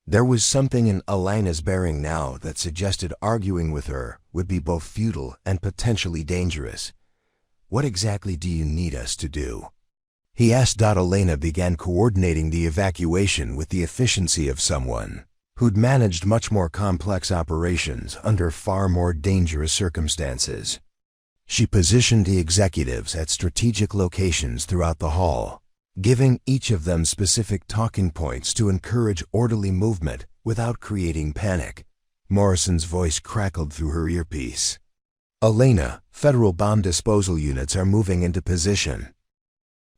There was something in Elena's bearing now that suggested arguing with her would be both futile and potentially dangerous. "What exactly do you need us to do?" he asked. Elena began coordinating the evacuation with the efficiency of someone who'd managed much more complex operations under far more dangerous circumstances. She positioned the executives at strategic locations throughout the hall, giving each of them specific talking points to encourage orderly movement without creating panic. Morrison's voice crackled through her earpiece. "Elena, federal bomb disposal units are moving into position,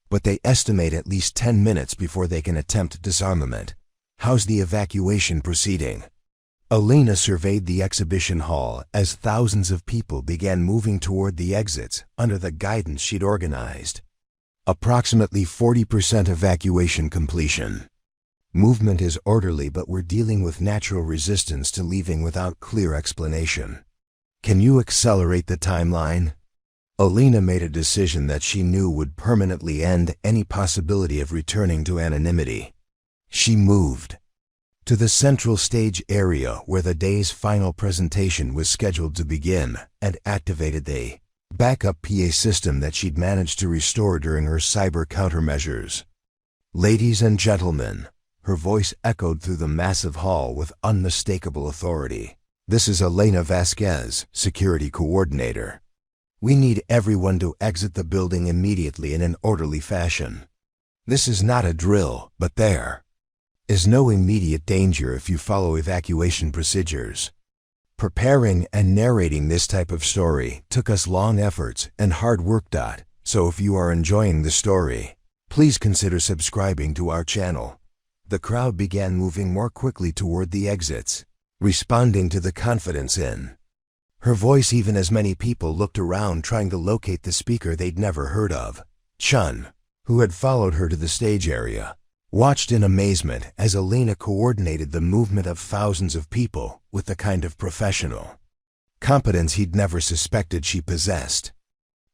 but they estimate at least 10 minutes before they can attempt disarmament. How's the evacuation proceeding?" Elena surveyed the exhibition hall as thousands of people began moving toward the exits under the guidance she'd organized. "Approximately 40% evacuation completion. Movement is orderly, but we're dealing with natural resistance to leaving without clear explanation. Can you accelerate the timeline?" Elena made a decision that she knew would permanently end any possibility of returning to anonymity. She moved to the central stage area where the day's final presentation was scheduled to begin and activated the backup PA system that she'd managed to restore during her cyber countermeasures. "Ladies and gentlemen," her voice echoed through the massive hall with unmistakable authority. "This is Elena Vasquez, Security Coordinator. We need everyone to exit the building immediately in an orderly fashion. This is not a drill, but there is no immediate danger if you follow evacuation procedures." Preparing and narrating this type of story took us long efforts and hard work. So if you are enjoying the story, please consider subscribing to our channel. The crowd began moving more quickly toward the exits, responding to the confidence in her voice even as many people looked around trying to locate the speaker they'd never heard of. Chun, who had followed her to the stage area, watched in amazement as Elena coordinated the movement of thousands of people with the kind of professional competence he'd never suspected she possessed.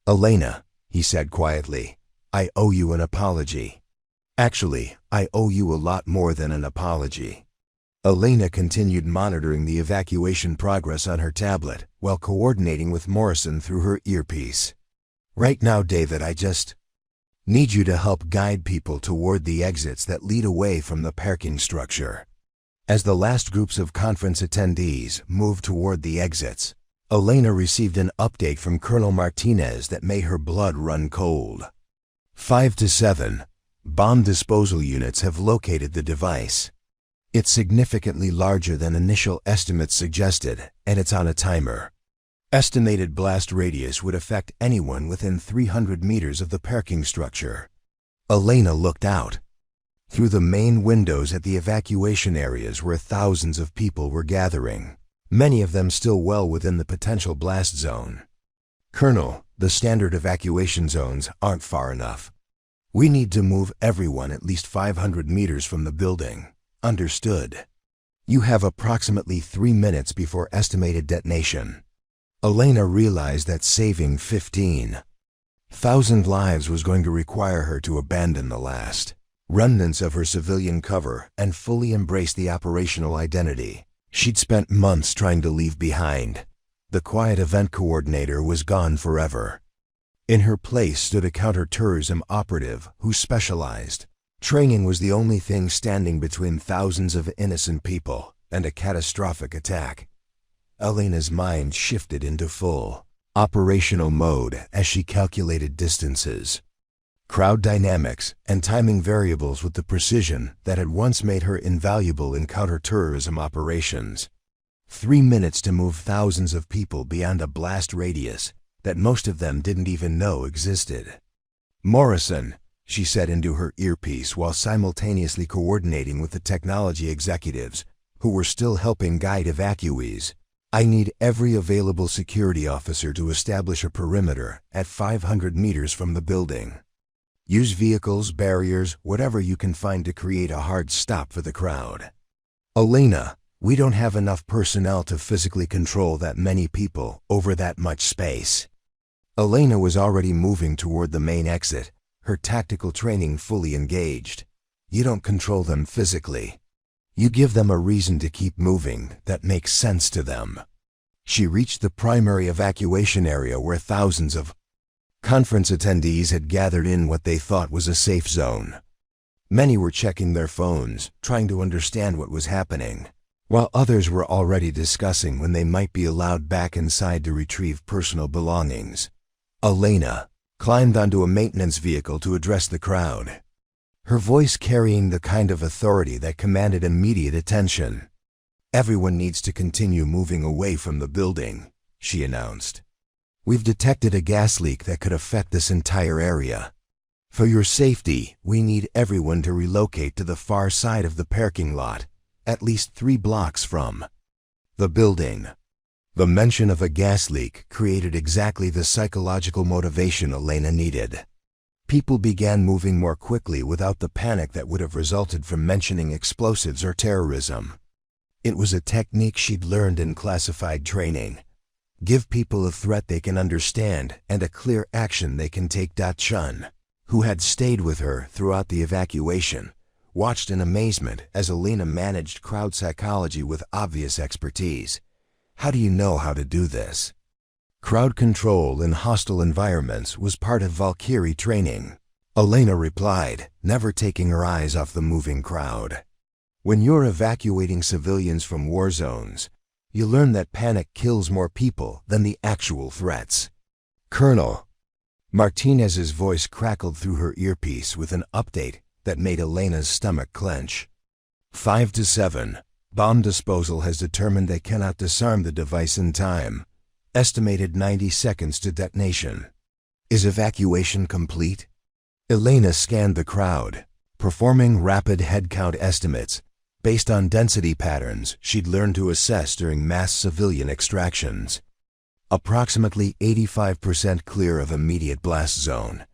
"Elena," he said quietly, "I owe you an apology. Actually, I owe you a lot more than an apology." Elena continued monitoring the evacuation progress on her tablet while coordinating with Morrison through her earpiece. "Right now, David, I just need you to help guide people toward the exits that lead away from the parking structure." As the last groups of conference attendees moved toward the exits, Elena received an update from Colonel Martinez that made her blood run cold. 5 to 7, bomb disposal units have located the device. It's significantly larger than initial estimates suggested, and it's on a timer. Estimated blast radius would affect anyone within 300 meters of the parking structure. Elena looked out through the main windows at the evacuation areas where thousands of people were gathering, many of them still well within the potential blast zone. "Colonel, the standard evacuation zones aren't far enough. We need to move everyone at least 500 meters from the building." "Understood. You have approximately 3 minutes before estimated detonation." Elena realized that saving 15,000 lives was going to require her to abandon the last remnants of her civilian cover and fully embrace the operational identity she'd spent months trying to leave behind. The quiet event coordinator was gone forever. In her place stood a counterterrorism operative who specialized. Training was the only thing standing between thousands of innocent people and a catastrophic attack. Elena's mind shifted into full operational mode as she calculated distances, crowd dynamics, and timing variables with the precision that had once made her invaluable in counterterrorism operations. 3 minutes to move thousands of people beyond a blast radius that most of them didn't even know existed. "Morrison," she said into her earpiece while simultaneously coordinating with the technology executives who were still helping guide evacuees. I need every available security officer to establish a perimeter at 500 meters from the building. Use vehicles, barriers, whatever you can find to create a hard stop for the crowd. Elena, we don't have enough personnel to physically control that many people over that much space. Elena was already moving toward the main exit, her tactical training fully engaged. You don't control them physically. You give them a reason to keep moving that makes sense to them. She reached the primary evacuation area where thousands of conference attendees had gathered in what they thought was a safe zone. Many were checking their phones, trying to understand what was happening, while others were already discussing when they might be allowed back inside to retrieve personal belongings. Elena climbed onto a maintenance vehicle to address the crowd, her voice carrying the kind of authority that commanded immediate attention. "Everyone needs to continue moving away from the building," she announced. "We've detected a gas leak that could affect this entire area. For your safety, we need everyone to relocate to the far side of the parking lot, at least 3 blocks from the building." The mention of a gas leak created exactly the psychological motivation Elena needed. People began moving more quickly without the panic that would have resulted from mentioning explosives or terrorism. It was a technique she'd learned in classified training. Give people a threat they can understand and a clear action they can take. Chun, who had stayed with her throughout the evacuation, watched in amazement as Elena managed crowd psychology with obvious expertise. "How do you know how to do this?" Crowd control in hostile environments was part of Valkyrie training, Elena replied, never taking her eyes off the moving crowd. When you're evacuating civilians from war zones, you learn that panic kills more people than the actual threats. "Colonel," Martinez's voice crackled through her earpiece with an update that made Elena's stomach clench. 5 to 7. Bomb disposal has determined they cannot disarm the device in time. Estimated 90 seconds to detonation. Is evacuation complete? Elena scanned the crowd, performing rapid headcount estimates based on density patterns she'd learned to assess during mass civilian extractions. Approximately 85% clear of immediate blast zone.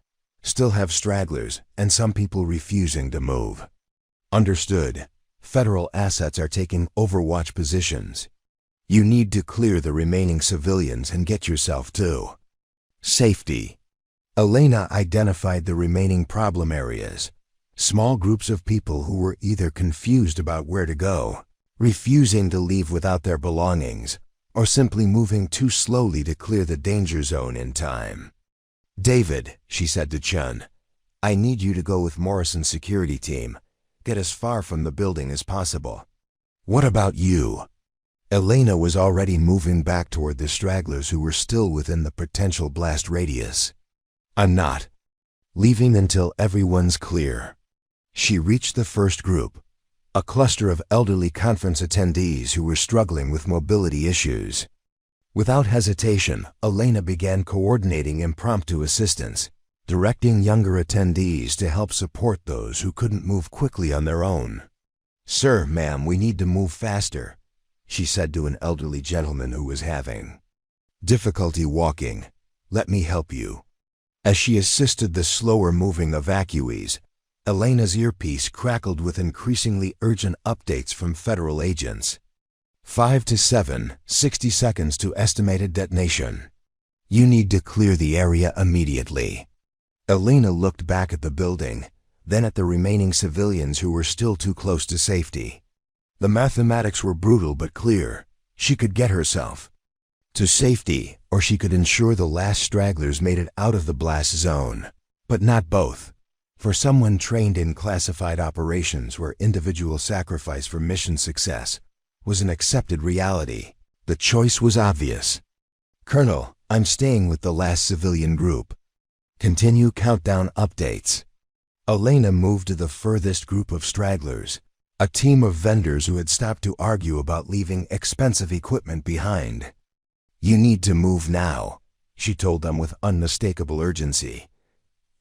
Still have stragglers and some people refusing to move. Understood. Federal assets are taking overwatch positions. You need to clear the remaining civilians and get yourself to safety. Elena identified the remaining problem areas. Small groups of people who were either confused about where to go, refusing to leave without their belongings, or simply moving too slowly to clear the danger zone in time. "David," she said to Chun, "I need you to go with Morrison's security team. Get as far from the building as possible." "What about you?" Elena was already moving back toward the stragglers who were still within the potential blast radius. "I'm not leaving until everyone's clear." She reached the first group, a cluster of elderly conference attendees who were struggling with mobility issues. Without hesitation, Elena began coordinating impromptu assistance, directing younger attendees to help support those who couldn't move quickly on their own. "Sir, ma'am, we need to move faster," she said to an elderly gentleman who was having difficulty walking. "Let me help you." As she assisted the slower-moving evacuees, Elena's earpiece crackled with increasingly urgent updates from federal agents. 5 to 7, 60 seconds to estimated detonation. You need to clear the area immediately. Elena looked back at the building, then at the remaining civilians who were still too close to safety. The mathematics were brutal but clear. She could get herself to safety, or she could ensure the last stragglers made it out of the blast zone. But not both. For someone trained in classified operations where individual sacrifice for mission success was an accepted reality, the choice was obvious. "Colonel, I'm staying with the last civilian group. Continue countdown updates." Elena moved to the furthest group of stragglers, a team of vendors who had stopped to argue about leaving expensive equipment behind. "You need to move now," she told them with unmistakable urgency.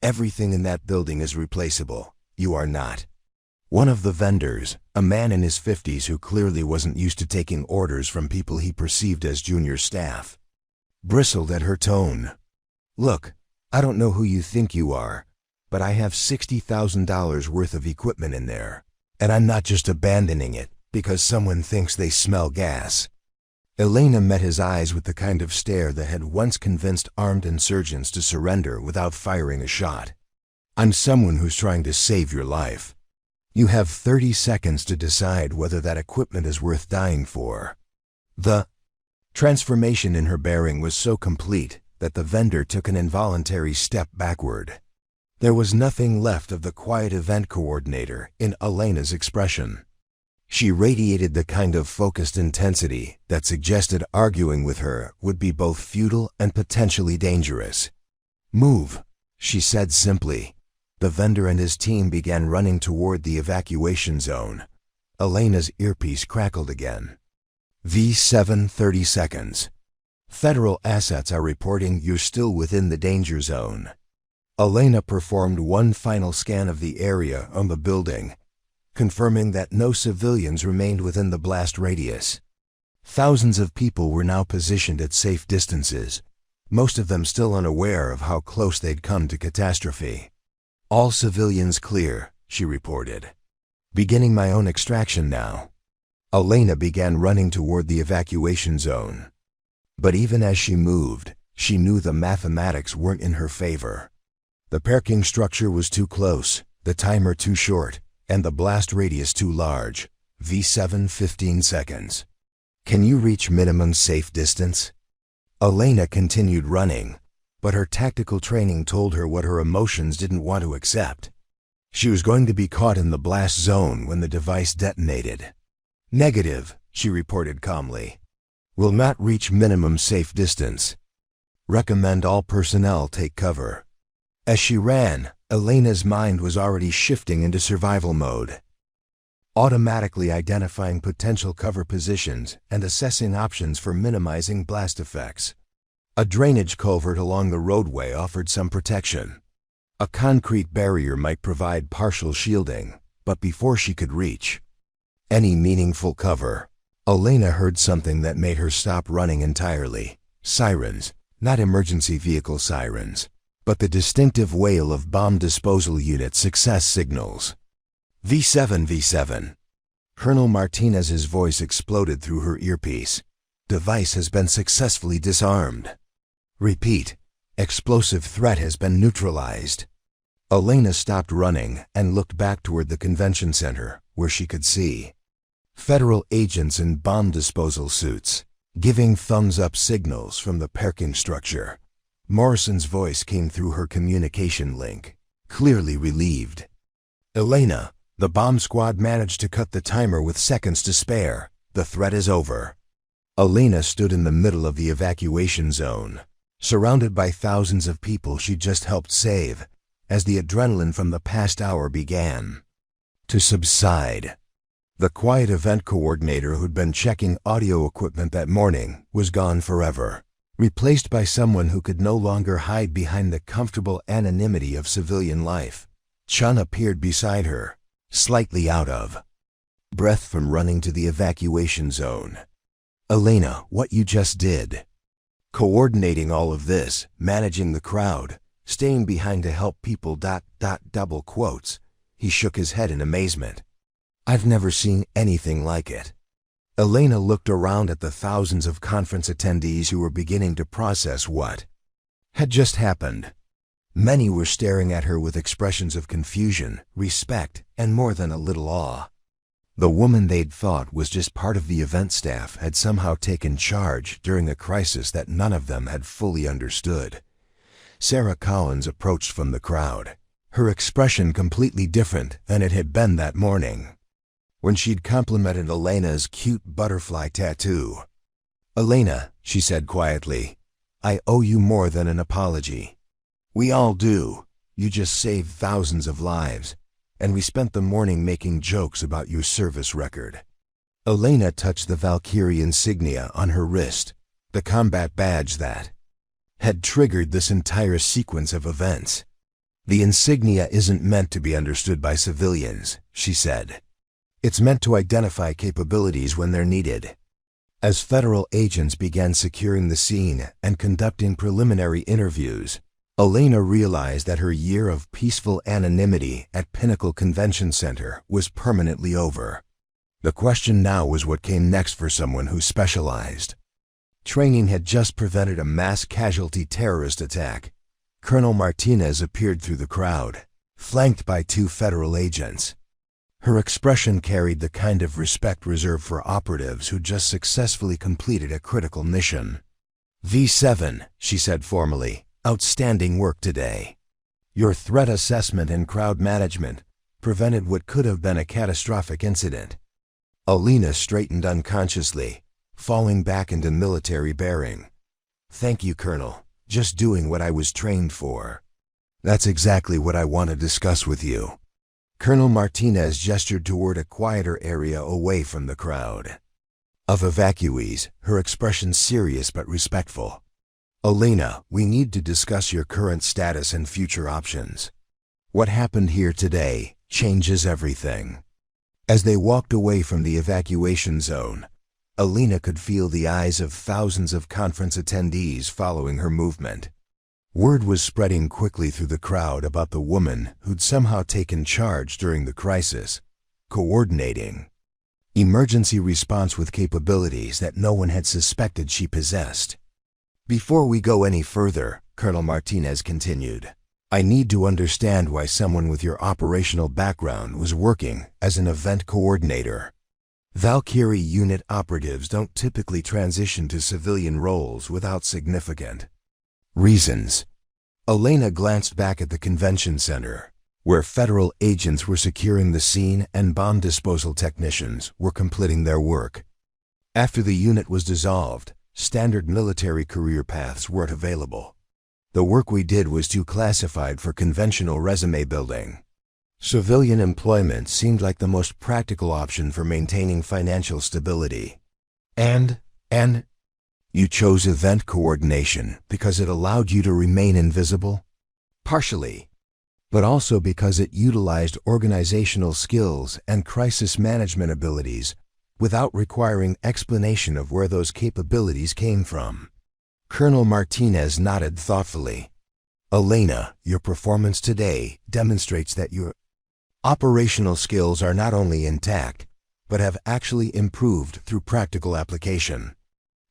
"Everything in that building is replaceable. You are not." One of the vendors, a man in his 50s who clearly wasn't used to taking orders from people he perceived as junior staff, bristled at her tone. "Look, I don't know who you think you are, but I have $60,000 worth of equipment in there, and I'm not just abandoning it because someone thinks they smell gas." Elena met his eyes with the kind of stare that had once convinced armed insurgents to surrender without firing a shot. "I'm someone who's trying to save your life. You have 30 seconds to decide whether that equipment is worth dying for." The transformation in her bearing was so complete that the vendor took an involuntary step backward. There was nothing left of the quiet event coordinator in Elena's expression. She radiated the kind of focused intensity that suggested arguing with her would be both futile and potentially dangerous. "Move," she said simply. The vendor and his team began running toward the evacuation zone. Elena's earpiece crackled again. V7 30 seconds. Federal assets are reporting you're still within the danger zone. Elena performed one final scan of the area on the building, confirming that no civilians remained within the blast radius. Thousands of people were now positioned at safe distances, most of them still unaware of how close they'd come to catastrophe. "All civilians clear," she reported. "Beginning my own extraction now." Elena began running toward the evacuation zone. But even as she moved, she knew the mathematics weren't in her favor. The parking structure was too close, the timer too short, and the blast radius too large. V7 15 seconds. "Can you reach minimum safe distance?" Elena continued running, but her tactical training told her what her emotions didn't want to accept. She was going to be caught in the blast zone when the device detonated. "Negative," she reported calmly. "Will not reach minimum safe distance. Recommend all personnel take cover." As she ran, Elena's mind was already shifting into survival mode, automatically identifying potential cover positions and assessing options for minimizing blast effects. A drainage culvert along the roadway offered some protection. A concrete barrier might provide partial shielding, but before she could reach any meaningful cover, Elena heard something that made her stop running entirely. Sirens, not emergency vehicle sirens, but the distinctive wail of bomb disposal unit success signals. V7 V7. Colonel Martinez's voice exploded through her earpiece. "Device has been successfully disarmed." "Repeat, explosive threat has been neutralized." Elena stopped running and looked back toward the convention center, where she could see federal agents in bomb disposal suits, giving thumbs-up signals from the parking structure. Morrison's voice came through her communication link, clearly relieved. "Elena, the bomb squad managed to cut the timer with seconds to spare. The threat is over." Elena stood in the middle of the evacuation zone, surrounded by thousands of people she just helped save, as the adrenaline from the past hour began to subside. The quiet event coordinator who'd been checking audio equipment that morning was gone forever, replaced by someone who could no longer hide behind the comfortable anonymity of civilian life. Chun appeared beside her, slightly out of breath from running to the evacuation zone. "Elena, what you just did." Coordinating all of this, managing the crowd, staying behind to help people ... double quotes. He shook his head in amazement. "I've never seen anything like it." Elena looked around at the thousands of conference attendees who were beginning to process what had just happened. Many were staring at her with expressions of confusion, respect, and more than a little awe. The woman they'd thought was just part of the event staff had somehow taken charge during a crisis that none of them had fully understood. Sarah Collins approached from the crowd, her expression completely different than it had been that morning when she'd complimented Elena's cute butterfly tattoo. "Elena," she said quietly, "I owe you more than an apology. We all do. You just saved thousands of lives, and we spent the morning making jokes about your service record." Elena touched the Valkyrie insignia on her wrist, the combat badge that had triggered this entire sequence of events. The insignia isn't meant to be understood by civilians, she said. It's meant to identify capabilities when they're needed. As federal agents began securing the scene and conducting preliminary interviews, Elena realized that her year of peaceful anonymity at Pinnacle Convention Center was permanently over. The question now was what came next for someone who specialized. Training had just prevented a mass casualty terrorist attack. Colonel Martinez appeared through the crowd, flanked by 2 federal agents. Her expression carried the kind of respect reserved for operatives who just successfully completed a critical mission. V7, she said formally, outstanding work today. Your threat assessment and crowd management prevented what could have been a catastrophic incident. Elena straightened unconsciously, falling back into military bearing. Thank you, Colonel. Just doing what I was trained for. That's exactly what I want to discuss with you. Colonel Martinez gestured toward a quieter area away from the crowd. Of evacuees, her expression serious but respectful. Elena, we need to discuss your current status and future options. What happened here today changes everything. As they walked away from the evacuation zone, Elena could feel the eyes of thousands of conference attendees following her movement. Word was spreading quickly through the crowd about the woman who'd somehow taken charge during the crisis, coordinating emergency response with capabilities that no one had suspected she possessed. Before we go any further, Colonel Martinez continued, I need to understand why someone with your operational background was working as an event coordinator. Valkyrie Unit operatives don't typically transition to civilian roles without significant reasons. Elena glanced back at the convention center, where federal agents were securing the scene and bomb disposal technicians were completing their work. After the unit was dissolved, standard military career paths weren't available. The work we did was too classified for conventional resume building. Civilian employment seemed like the most practical option for maintaining financial stability. And you chose event coordination because it allowed you to remain invisible? Partially, but also because it utilized organizational skills and crisis management abilities without requiring explanation of where those capabilities came from. Colonel Martinez nodded thoughtfully. Elena, your performance today demonstrates that your operational skills are not only intact, but have actually improved through practical application.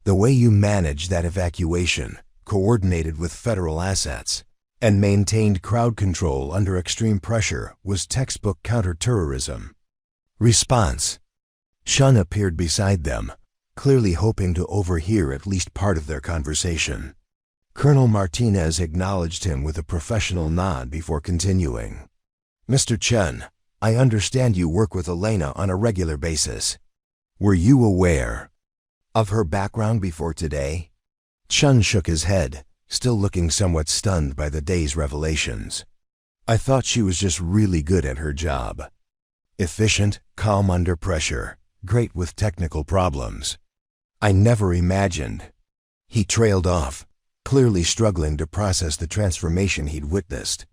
The way you managed that evacuation, coordinated with federal assets, and maintained crowd control under extreme pressure was textbook counterterrorism. Response. Shun appeared beside them, clearly hoping to overhear at least part of their conversation. Colonel Martinez acknowledged him with a professional nod before continuing. Mr. Chun, I understand you work with Elena on a regular basis. Were you aware of her background before today? Chun shook his head, still looking somewhat stunned by the day's revelations. I thought she was just really good at her job. Efficient, calm under pressure, great with technical problems. I never imagined. He trailed off, clearly struggling to process the transformation he'd witnessed.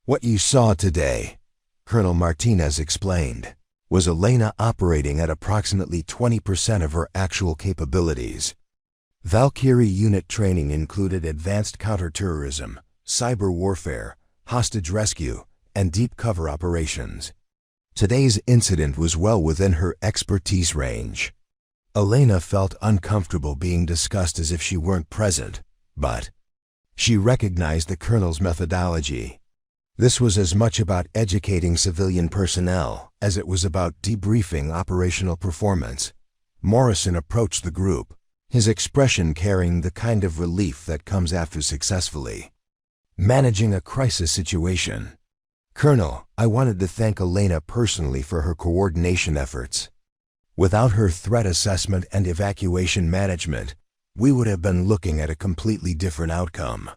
What you saw today, Colonel Martinez explained, was Elena operating at approximately 20% of her actual capabilities. Valkyrie Unit training included advanced counterterrorism, cyber warfare, hostage rescue, and deep cover operations. Today's incident was well within her expertise range. Elena felt uncomfortable being discussed as if she weren't present, but she recognized the colonel's methodology. This was as much about educating civilian personnel as it was about debriefing operational performance. Morrison approached the group, his expression carrying the kind of relief that comes after successfully managing a crisis situation. Colonel, I wanted to thank Elena personally for her coordination efforts. Without her threat assessment and evacuation management, we would have been looking at a completely different outcome.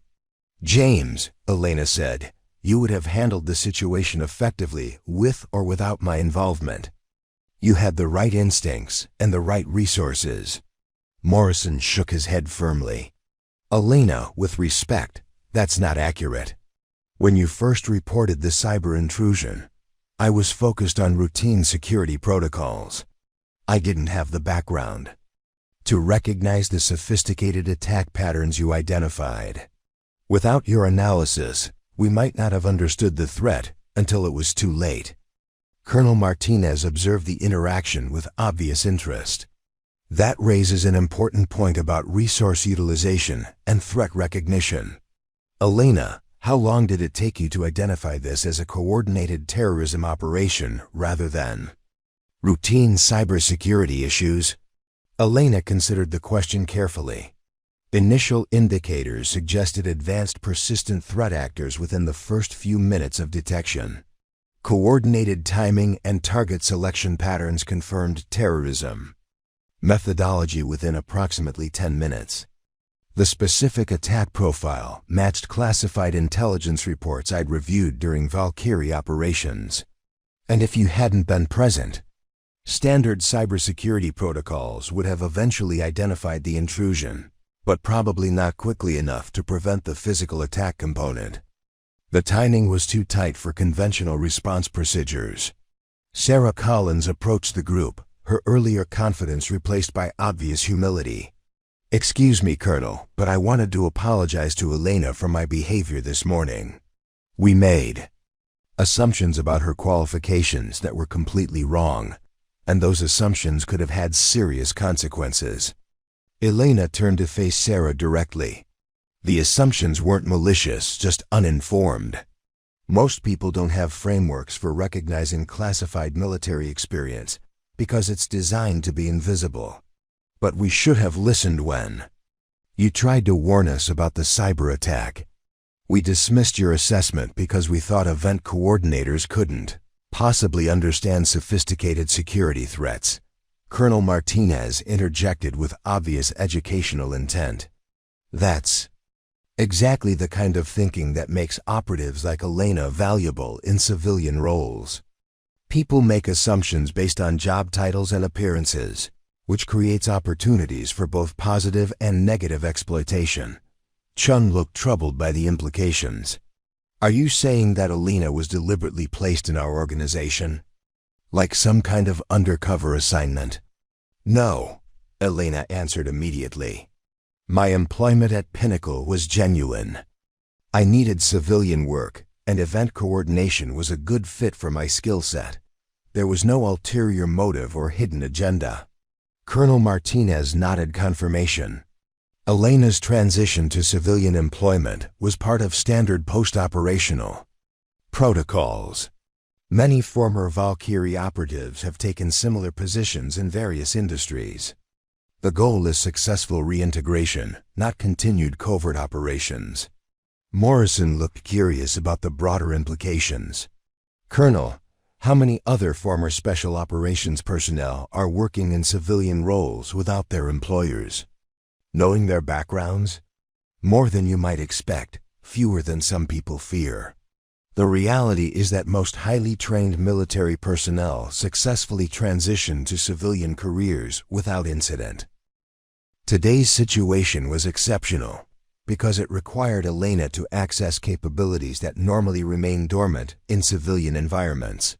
James, Elena said, you would have handled the situation effectively with or without my involvement. You had the right instincts and the right resources. Morrison shook his head firmly. Elena, with respect, that's not accurate. When you first reported the cyber intrusion, I was focused on routine security protocols. I didn't have the background to recognize the sophisticated attack patterns you identified. Without your analysis, we might not have understood the threat until it was too late. Colonel Martinez observed the interaction with obvious interest. That raises an important point about resource utilization and threat recognition. Elena, how long did it take you to identify this as a coordinated terrorism operation rather than routine cybersecurity issues? Elena considered the question carefully. Initial indicators suggested advanced persistent threat actors within the first few minutes of detection. Coordinated timing and target selection patterns confirmed terrorism. Methodology within approximately 10 minutes. The specific attack profile matched classified intelligence reports I'd reviewed during Valkyrie operations. And if you hadn't been present, standard cybersecurity protocols would have eventually identified the intrusion, but probably not quickly enough to prevent the physical attack component. The timing was too tight for conventional response procedures. Sarah Collins approached the group, her earlier confidence replaced by obvious humility. "Excuse me, Colonel, but I wanted to apologize to Elena for my behavior this morning. We made assumptions about her qualifications that were completely wrong, and those assumptions could have had serious consequences." Elena turned to face Sarah directly. The assumptions weren't malicious, just uninformed. Most people don't have frameworks for recognizing classified military experience because it's designed to be invisible. But we should have listened when you tried to warn us about the cyber attack. We dismissed your assessment because we thought event coordinators couldn't possibly understand sophisticated security threats. Colonel Martinez interjected with obvious educational intent. That's exactly the kind of thinking that makes operatives like Elena valuable in civilian roles. People make assumptions based on job titles and appearances, which creates opportunities for both positive and negative exploitation. Chun looked troubled by the implications. "Are you saying that Elena was deliberately placed in our organization? Like some kind of undercover assignment?" "No," Elena answered immediately. "My employment at Pinnacle was genuine. I needed civilian work, and event coordination was a good fit for my skill set. There was no ulterior motive or hidden agenda." Colonel Martinez nodded confirmation. Elena's transition to civilian employment was part of standard post-operational protocols. Many former Valkyrie operatives have taken similar positions in various industries. The goal is successful reintegration, not continued covert operations. Morrison looked curious about the broader implications. "Colonel, how many other former Special Operations personnel are working in civilian roles without their employers knowing their backgrounds?" "More than you might expect, fewer than some people fear. The reality is that most highly trained military personnel successfully transition to civilian careers without incident." Today's situation was exceptional because it required Elena to access capabilities that normally remain dormant in civilian environments.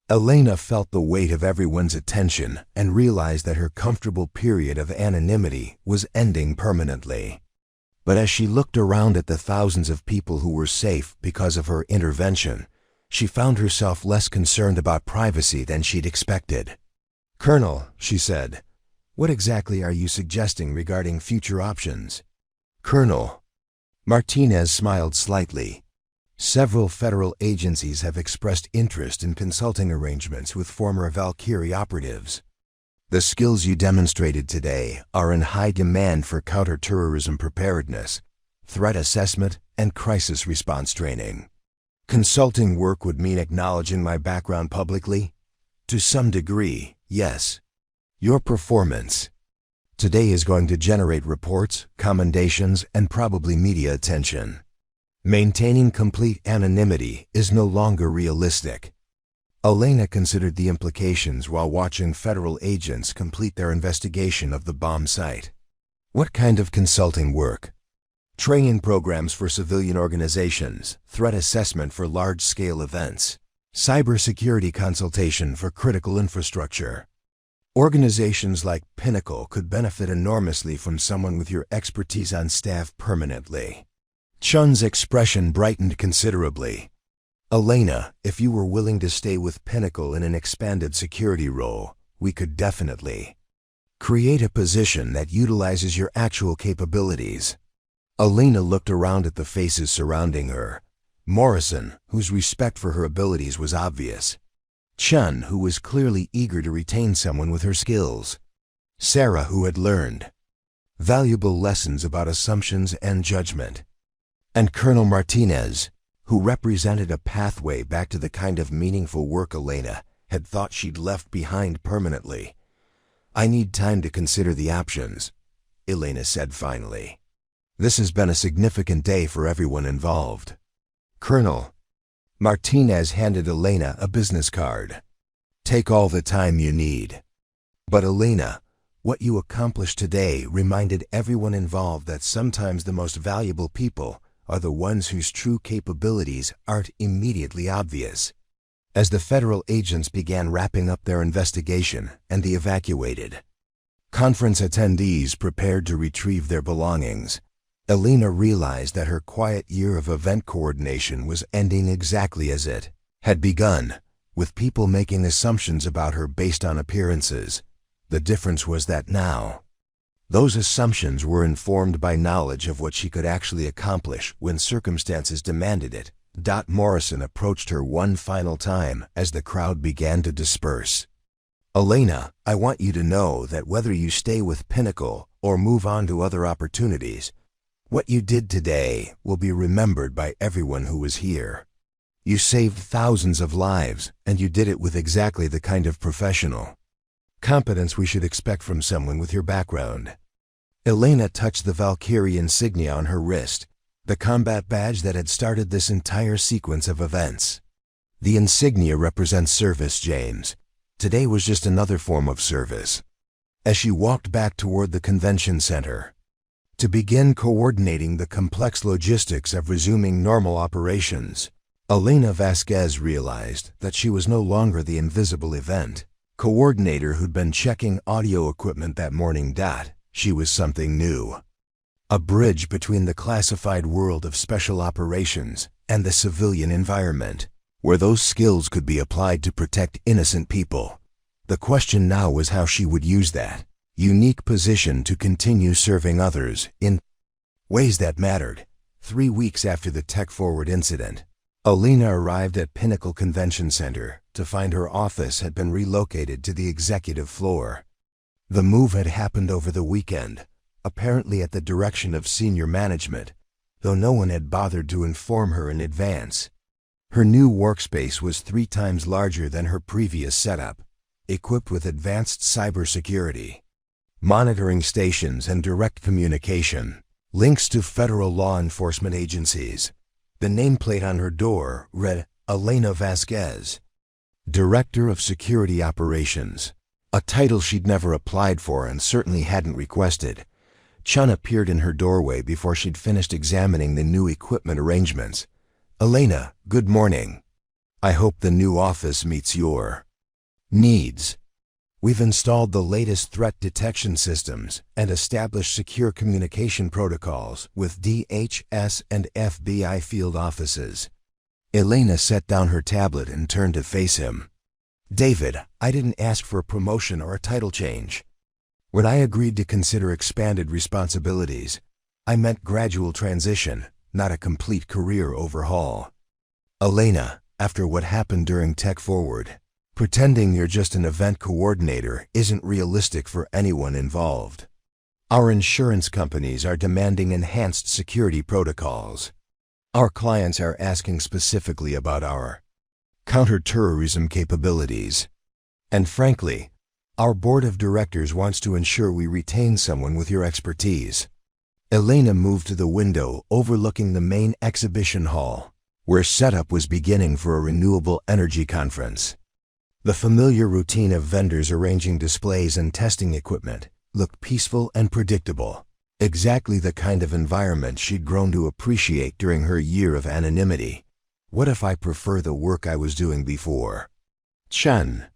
Elena felt the weight of everyone's attention and realized that her comfortable period of anonymity was ending permanently. But as she looked around at the thousands of people who were safe because of her intervention, she found herself less concerned about privacy than she'd expected. "Colonel," she said, "what exactly are you suggesting regarding future options?" "Colonel." Martinez smiled slightly. "Several federal agencies have expressed interest in consulting arrangements with former Valkyrie operatives. The skills you demonstrated today are in high demand for counterterrorism preparedness, threat assessment, and crisis response training. Consulting work would mean acknowledging my background publicly? To some degree, yes. Your performance today is going to generate reports, commendations, and probably media attention. Maintaining complete anonymity is no longer realistic." Elena considered the implications while watching federal agents complete their investigation of the bomb site. "What kind of consulting work?" training programs for civilian organizations, threat assessment for large-scale events, cybersecurity consultation for critical infrastructure. Organizations like Pinnacle could benefit enormously from someone with your expertise on staff permanently. Chun's expression brightened considerably. Elena, if you were willing to stay with Pinnacle in an expanded security role, we could definitely create a position that utilizes your actual capabilities. Elena looked around at the faces surrounding her. Morrison, whose respect for her abilities was obvious. Chun, who was clearly eager to retain someone with her skills. Sarah, who had learned valuable lessons about assumptions and judgment. And Colonel Martinez, who represented a pathway back to the kind of meaningful work Elena had thought she'd left behind permanently. I need time to consider the options, Elena said finally. This has been a significant day for everyone involved. Colonel, Martinez handed Elena a business card. Take all the time you need. But Elena, what you accomplished today reminded everyone involved that sometimes the most valuable people are the ones whose true capabilities aren't immediately obvious. As the federal agents began wrapping up their investigation and the evacuated conference attendees prepared to retrieve their belongings, Elena realized that her quiet year of event coordination was ending exactly as it had begun, with people making assumptions about her based on appearances. The difference was that now, those assumptions were informed by knowledge of what she could actually accomplish when circumstances demanded it. Morrison approached her one final time as the crowd began to disperse. Elena, I want you to know that whether you stay with Pinnacle or move on to other opportunities, what you did today will be remembered by everyone who was here. You saved thousands of lives, and you did it with exactly the kind of professional competence we should expect from someone with your background. Elena touched the Valkyrie insignia on her wrist, the combat badge that had started this entire sequence of events. The insignia represents service, James. Today was just another form of service. As she walked back toward the convention center, to begin coordinating the complex logistics of resuming normal operations, Elena Vasquez realized that she was no longer the invisible event coordinator who'd been checking audio equipment that morning. She was something new. A bridge between the classified world of special operations and the civilian environment, where those skills could be applied to protect innocent people. The question now was how she would use that unique position to continue serving others in ways that mattered. 3 weeks after the TechForward incident, Elena arrived at Pinnacle Convention Center to find her office had been relocated to the executive floor. The move had happened over the weekend, apparently at the direction of senior management, though no one had bothered to inform her in advance. Her new workspace was 3 times larger than her previous setup, equipped with advanced cybersecurity, monitoring stations and direct communication, links to federal law enforcement agencies. The nameplate on her door read, Elena Vasquez, Director of Security Operations, a title she'd never applied for and certainly hadn't requested. Chun appeared in her doorway before she'd finished examining the new equipment arrangements. Elena, good morning. I hope the new office meets your needs. We've installed the latest threat detection systems and established secure communication protocols with DHS and FBI field offices. Elena set down her tablet and turned to face him. David, I didn't ask for a promotion or a title change. When I agreed to consider expanded responsibilities, I meant gradual transition, not a complete career overhaul. Elena, after what happened during TechForward, pretending you're just an event coordinator isn't realistic for anyone involved. Our insurance companies are demanding enhanced security protocols. Our clients are asking specifically about our counterterrorism capabilities. And frankly, our board of directors wants to ensure we retain someone with your expertise. Elena moved to the window overlooking the main exhibition hall, where setup was beginning for a renewable energy conference. The familiar routine of vendors arranging displays and testing equipment looked peaceful and predictable. Exactly the kind of environment she'd grown to appreciate during her year of anonymity. What if I prefer the work I was doing before? Chen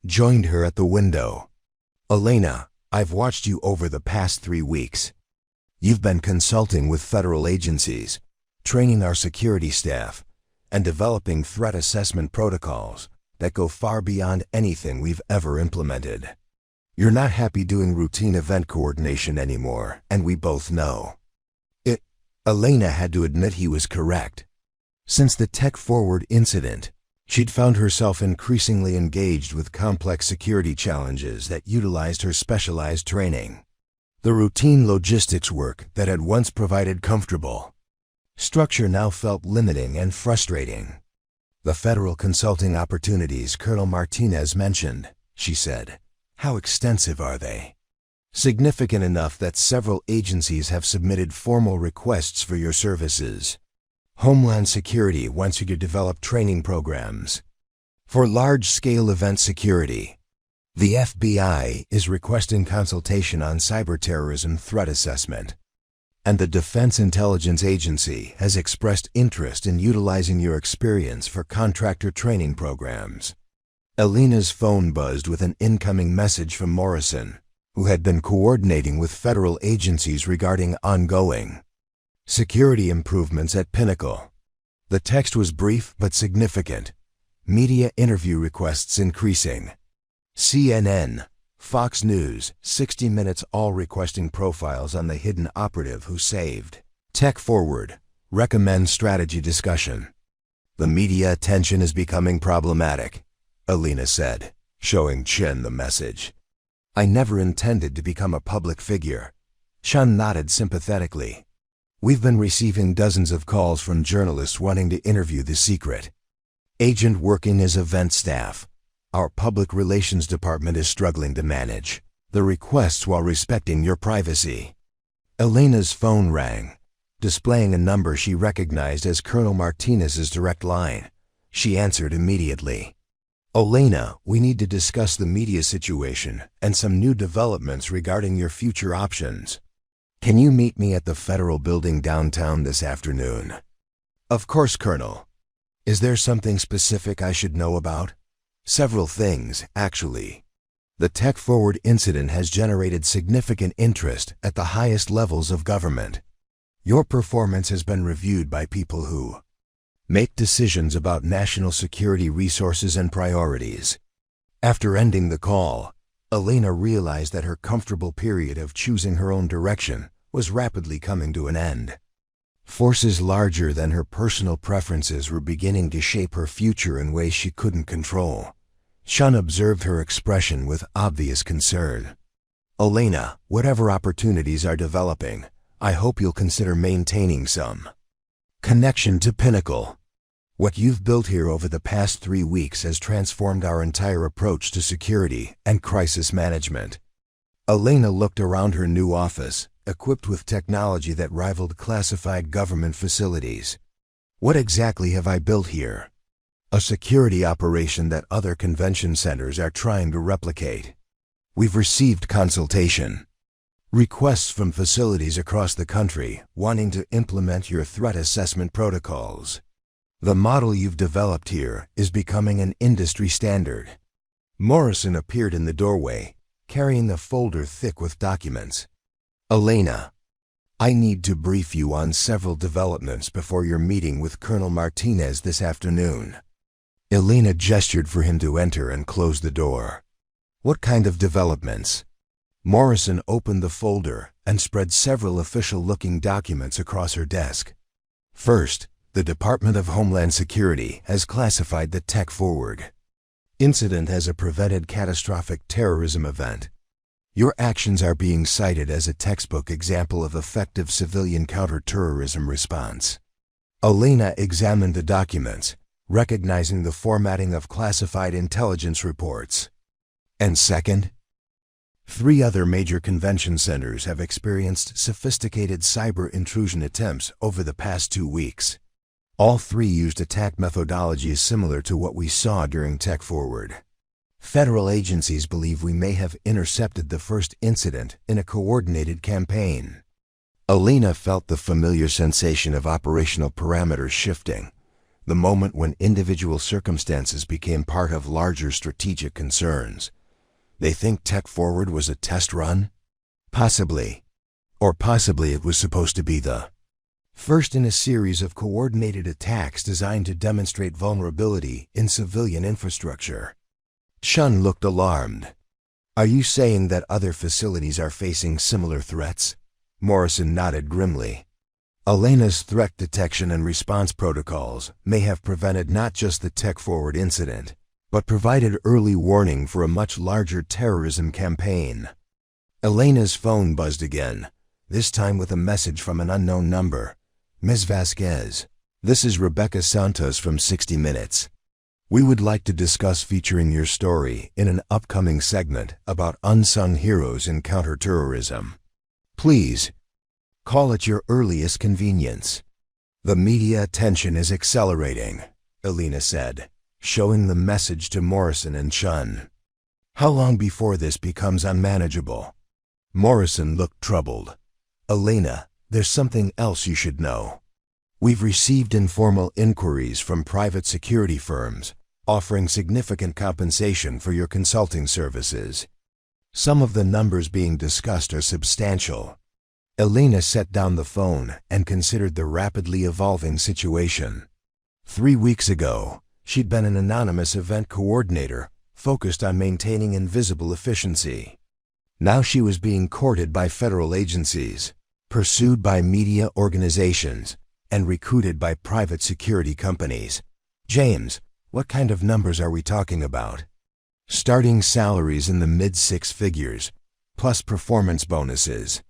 joined her at the window. Elena, I've watched you over the past 3 weeks. You've been consulting with federal agencies, training our security staff, and developing threat assessment protocols that go far beyond anything we've ever implemented. You're not happy doing routine event coordination anymore, and we both know it. Elena had to admit he was correct. Since the TechForward incident, she'd found herself increasingly engaged with complex security challenges that utilized her specialized training. The routine logistics work that had once provided comfortable structure now felt limiting and frustrating. The federal consulting opportunities Colonel Martinez mentioned, she said. How extensive are they? Significant enough that several agencies have submitted formal requests for your services. Homeland Security wants you to develop training programs for large-scale event security. The FBI is requesting consultation on cyberterrorism threat assessment. And the Defense Intelligence Agency has expressed interest in utilizing your experience for contractor training programs. Elena's phone buzzed with an incoming message from Morrison, who had been coordinating with federal agencies regarding ongoing security improvements at Pinnacle. The text was brief but significant. Media interview requests increasing. CNN, Fox News, 60 Minutes all requesting profiles on the hidden operative who saved. TechForward, recommend strategy discussion. The media attention is becoming problematic, Elena said, showing Chen the message. I never intended to become a public figure. Chen nodded sympathetically. We've been receiving dozens of calls from journalists wanting to interview the secret agent working as event staff. Our public relations department is struggling to manage the requests while respecting your privacy. Elena's phone rang, displaying a number she recognized as Colonel Martinez's direct line. She answered immediately. Elena, we need to discuss the media situation and some new developments regarding your future options. Can you meet me at the Federal Building downtown this afternoon? Of course, Colonel. Is there something specific I should know about? Several things, actually. The TechForward incident has generated significant interest at the highest levels of government. Your performance has been reviewed by people who make decisions about national security resources and priorities. After ending the call, Elena realized that her comfortable period of choosing her own direction was rapidly coming to an end. Forces larger than her personal preferences were beginning to shape her future in ways she couldn't control. Chen observed her expression with obvious concern. Elena, whatever opportunities are developing, I hope you'll consider maintaining some connection to Pinnacle. What you've built here over the past 3 weeks has transformed our entire approach to security and crisis management. Elena looked around her new office, equipped with technology that rivaled classified government facilities. What exactly have I built here? A security operation that other convention centers are trying to replicate. We've received consultation requests from facilities across the country wanting to implement your threat assessment protocols. The model you've developed here is becoming an industry standard. Morrison appeared in the doorway, carrying a folder thick with documents. Elena, I need to brief you on several developments before your meeting with Colonel Martinez this afternoon. Elena gestured for him to enter and close the door. What kind of developments? Morrison opened the folder and spread several official-looking documents across her desk. First, the Department of Homeland Security has classified the TechForward incident as a prevented catastrophic terrorism event. Your actions are being cited as a textbook example of effective civilian counterterrorism response. Elena examined the documents, recognizing the formatting of classified intelligence reports. And second, 3 other major convention centers have experienced sophisticated cyber intrusion attempts over the past 2 weeks. All 3 used attack methodologies similar to what we saw during TechForward. Federal agencies believe we may have intercepted the first incident in a coordinated campaign. Elena felt the familiar sensation of operational parameters shifting, the moment when individual circumstances became part of larger strategic concerns. They think TechForward was a test run? Possibly. Or possibly it was supposed to be the first in a series of coordinated attacks designed to demonstrate vulnerability in civilian infrastructure. Chun looked alarmed. Are you saying that other facilities are facing similar threats? Morrison nodded grimly. Elena's threat detection and response protocols may have prevented not just the TechForward incident, but provided early warning for a much larger terrorism campaign. Elena's phone buzzed again, this time with a message from an unknown number. Ms. Vasquez, this is Rebecca Santos from 60 Minutes. We would like to discuss featuring your story in an upcoming segment about unsung heroes in counterterrorism. Please, call at your earliest convenience. The media attention is accelerating, Elena said, showing the message to Morrison and Chun. How long before this becomes unmanageable? Morrison looked troubled. Elena, there's something else you should know. We've received informal inquiries from private security firms offering significant compensation for your consulting services. Some of the numbers being discussed are substantial. Elena set down the phone and considered the rapidly evolving situation. 3 weeks ago, she'd been an anonymous event coordinator focused on maintaining invisible efficiency. Now she was being courted by federal agencies, pursued by media organizations, and recruited by private security companies. James, what kind of numbers are we talking about? Starting salaries in the mid-six figures, plus performance bonuses,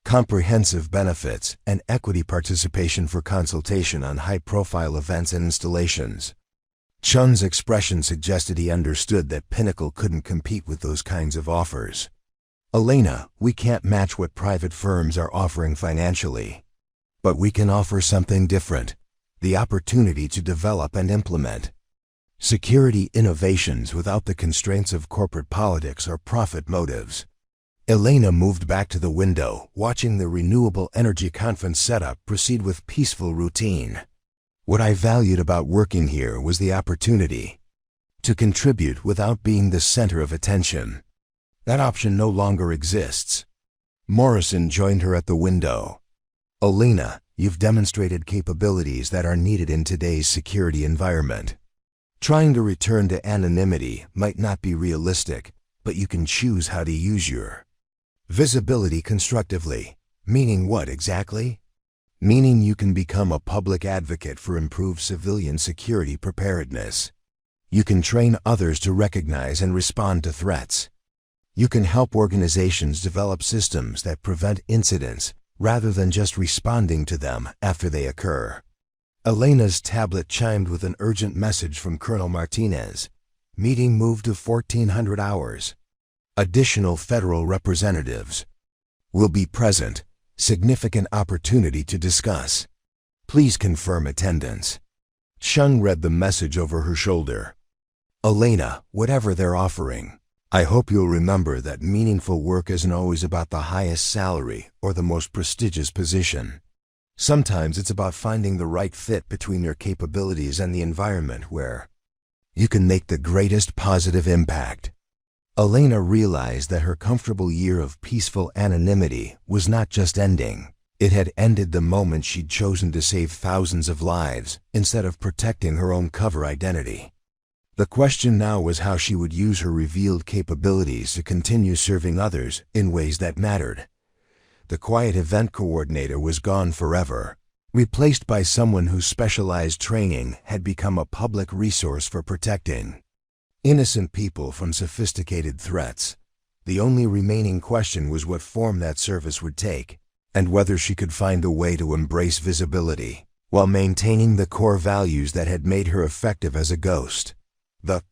comprehensive benefits, and equity participation for consultation on high-profile events and installations. Chun's expression suggested he understood that Pinnacle couldn't compete with those kinds of offers. Elena, we can't match what private firms are offering financially. But we can offer something different, the opportunity to develop and implement security innovations without the constraints of corporate politics or profit motives. Elena moved back to the window, watching the renewable energy conference setup proceed with peaceful routine. What I valued about working here was the opportunity to contribute without being the center of attention. That option no longer exists. Morrison joined her at the window. Elena, you've demonstrated capabilities that are needed in today's security environment. Trying to return to anonymity might not be realistic, but you can choose how to use your visibility constructively. Meaning what exactly? Meaning you can become a public advocate for improved civilian security preparedness. You can train others to recognize and respond to threats. You can help organizations develop systems that prevent incidents rather than just responding to them after they occur. Elena's tablet chimed with an urgent message from Colonel Martinez. Meeting moved to 1400 hours. Additional federal representatives will be present. Significant opportunity to discuss. Please confirm attendance. Chun read the message over her shoulder. Elena, whatever they're offering, I hope you'll remember that meaningful work isn't always about the highest salary or the most prestigious position. Sometimes it's about finding the right fit between your capabilities and the environment where you can make the greatest positive impact. Elena realized that her comfortable year of peaceful anonymity was not just ending. It had ended the moment she'd chosen to save thousands of lives instead of protecting her own cover identity. The question now was how she would use her revealed capabilities to continue serving others in ways that mattered. The quiet event coordinator was gone forever, replaced by someone whose specialized training had become a public resource for protecting innocent people from sophisticated threats. The only remaining question was what form that service would take, and whether she could find a way to embrace visibility while maintaining the core values that had made her effective as a ghost. The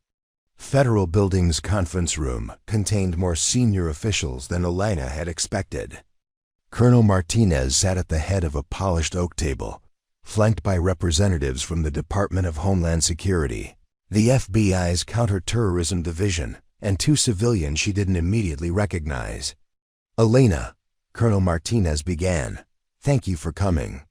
Federal Building's conference room contained more senior officials than Elena had expected. Colonel Martinez sat at the head of a polished oak table, flanked by representatives from the Department of Homeland Security, the FBI's counterterrorism division, and two civilians she didn't immediately recognize. Elena, Colonel Martinez began, Thank you for coming.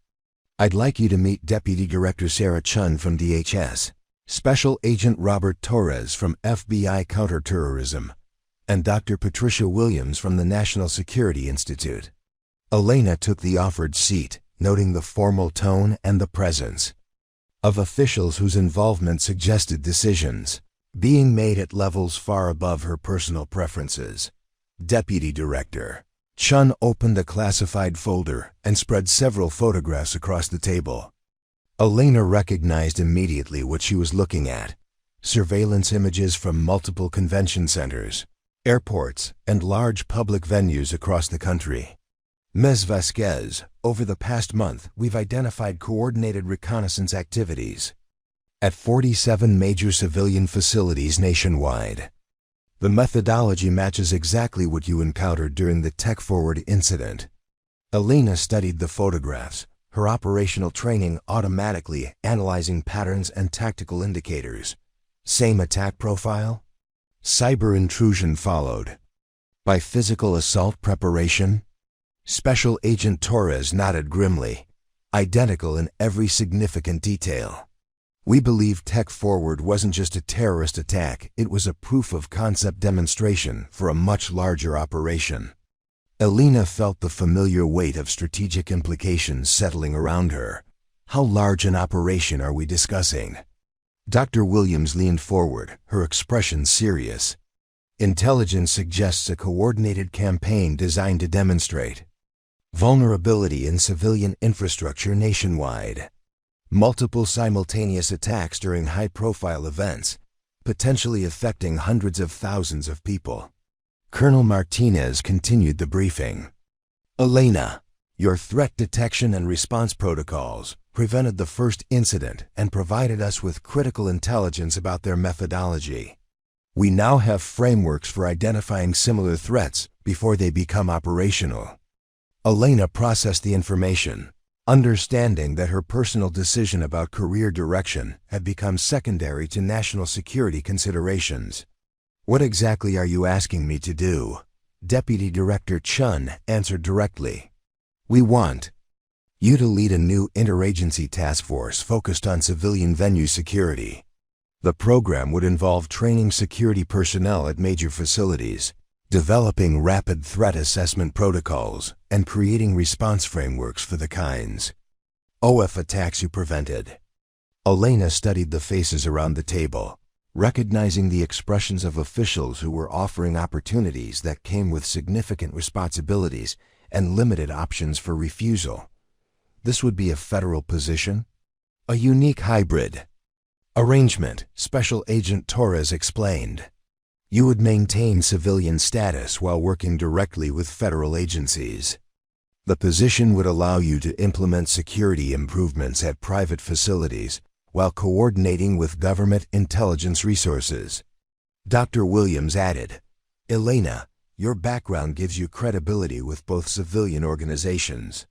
I'd like you to meet Deputy Director Sarah Chun from DHS, Special Agent Robert Torres from FBI Counterterrorism, and Dr. Patricia Williams from the National Security Institute. Elena took the offered seat, noting the formal tone and the presence of officials whose involvement suggested decisions being made at levels far above her personal preferences. Deputy Director Chun opened a classified folder and spread several photographs across the table. Elena recognized immediately what she was looking at: surveillance images from multiple convention centers, airports, and large public venues across the country. Ms. Vasquez, over the past month, we've identified coordinated reconnaissance activities at 47 major civilian facilities nationwide. The methodology matches exactly what you encountered during the TechForward incident. Elena studied the photographs, her operational training automatically analyzing patterns and tactical indicators. Same attack profile? Cyber intrusion followed by physical assault preparation? Special Agent Torres nodded grimly. Identical in every significant detail. We believe TechForward wasn't just a terrorist attack, it was a proof-of-concept demonstration for a much larger operation. Elena felt the familiar weight of strategic implications settling around her. How large an operation are we discussing? Dr. Williams leaned forward, her expression serious. Intelligence suggests a coordinated campaign designed to demonstrate vulnerability in civilian infrastructure nationwide. Multiple simultaneous attacks during high-profile events, potentially affecting hundreds of thousands of people. Colonel Martinez continued the briefing. Elena, your threat detection and response protocols prevented the first incident and provided us with critical intelligence about their methodology. We now have frameworks for identifying similar threats before they become operational. Elena processed the information, understanding that her personal decision about career direction had become secondary to national security considerations. What exactly are you asking me to do? Deputy Director Chun answered directly. We want you to lead a new interagency task force focused on civilian venue security. The program would involve training security personnel at major facilities, developing rapid threat assessment protocols, and creating response frameworks for the kinds of attacks you prevented. Elena studied the faces around the table, recognizing the expressions of officials who were offering opportunities that came with significant responsibilities and limited options for refusal. This would be a federal position? A unique hybrid arrangement, Special Agent Torres explained. You would maintain civilian status while working directly with federal agencies. The position would allow you to implement security improvements at private facilities while coordinating with government intelligence resources. Dr. Williams added, Elena, your background gives you credibility with both civilian organizations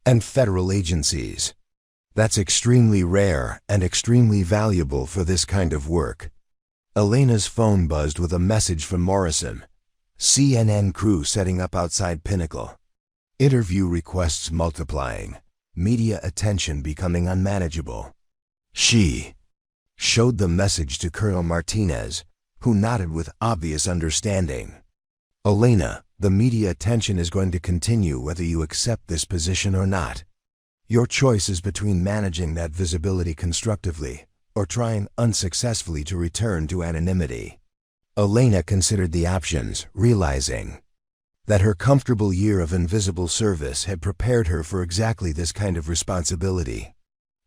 and federal agencies. That's extremely rare and extremely valuable for this kind of work. Elena's phone buzzed with a message from Morrison. CNN crew setting up outside Pinnacle. Interview requests multiplying. Media attention becoming unmanageable. She showed the message to Colonel Martinez, who nodded with obvious understanding. Elena, the media attention is going to continue whether you accept this position or not. Your choice is between managing that visibility constructively or trying unsuccessfully to return to anonymity. Elena considered the options, realizing that her comfortable year of invisible service had prepared her for exactly this kind of responsibility.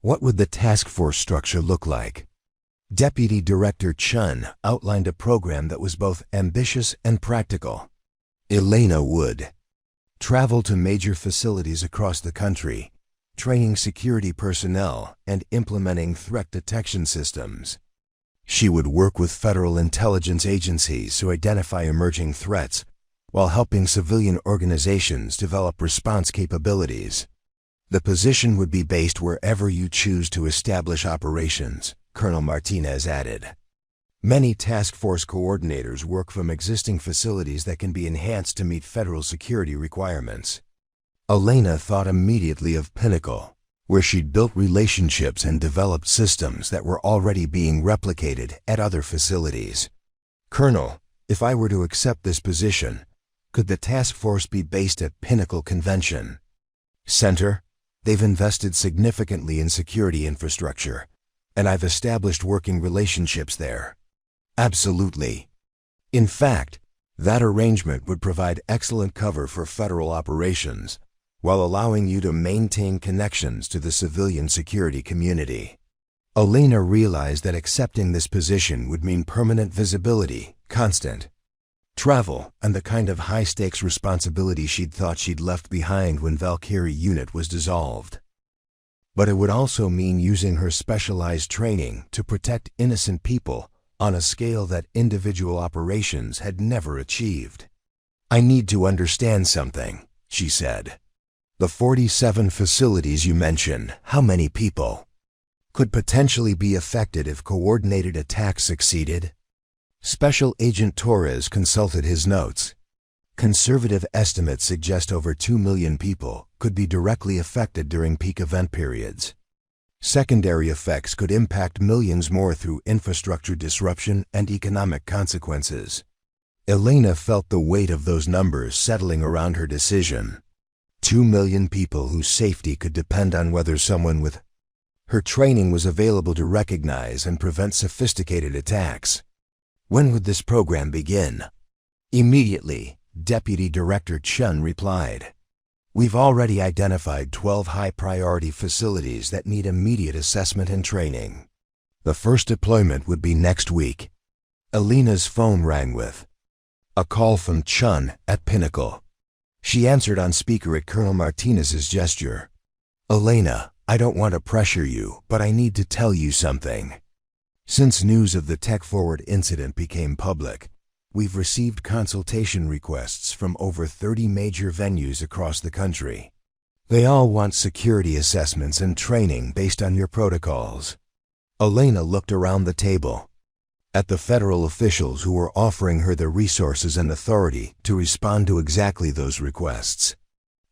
What would the task force structure look like? Deputy Director Chun outlined a program that was both ambitious and practical. Elena would travel to major facilities across the country, training security personnel and implementing threat detection systems. She would work with federal intelligence agencies to identify emerging threats while helping civilian organizations develop response capabilities. The position would be based wherever you choose to establish operations, Colonel Martinez added. Many task force coordinators work from existing facilities that can be enhanced to meet federal security requirements. Elena thought immediately of Pinnacle, where she'd built relationships and developed systems that were already being replicated at other facilities. "Colonel, if I were to accept this position, could the task force be based at Pinnacle Convention Center? They've invested significantly in security infrastructure, and I've established working relationships there." "Absolutely. In fact, that arrangement would provide excellent cover for federal operations, while allowing you to maintain connections to the civilian security community." Elena realized that accepting this position would mean permanent visibility, constant travel, and the kind of high-stakes responsibility she'd thought she'd left behind when Valkyrie Unit was dissolved. But it would also mean using her specialized training to protect innocent people on a scale that individual operations had never achieved. "I need to understand something," she said. "The 47 facilities you mentioned, how many people could potentially be affected if coordinated attacks succeeded?" Special Agent Torres consulted his notes. Conservative estimates suggest over 2 million people could be directly affected during peak event periods. Secondary effects could impact millions more through infrastructure disruption and economic consequences. Elena felt the weight of those numbers settling around her decision. 2 million people whose safety could depend on whether someone with her training was available to recognize and prevent sophisticated attacks. "When would this program begin?" "Immediately," Deputy Director Chun replied. "We've already identified 12 high-priority facilities that need immediate assessment and training. The first deployment would be next week." Elena's phone rang with a call from Chun at Pinnacle. She answered on speaker at Colonel Martinez's gesture. "Elena, I don't want to pressure you, but I need to tell you something. Since news of the TechForward incident became public, we've received consultation requests from over 30 major venues across the country. They all want security assessments and training based on your protocols." Elena looked around the table at the federal officials who were offering her the resources and authority to respond to exactly those requests.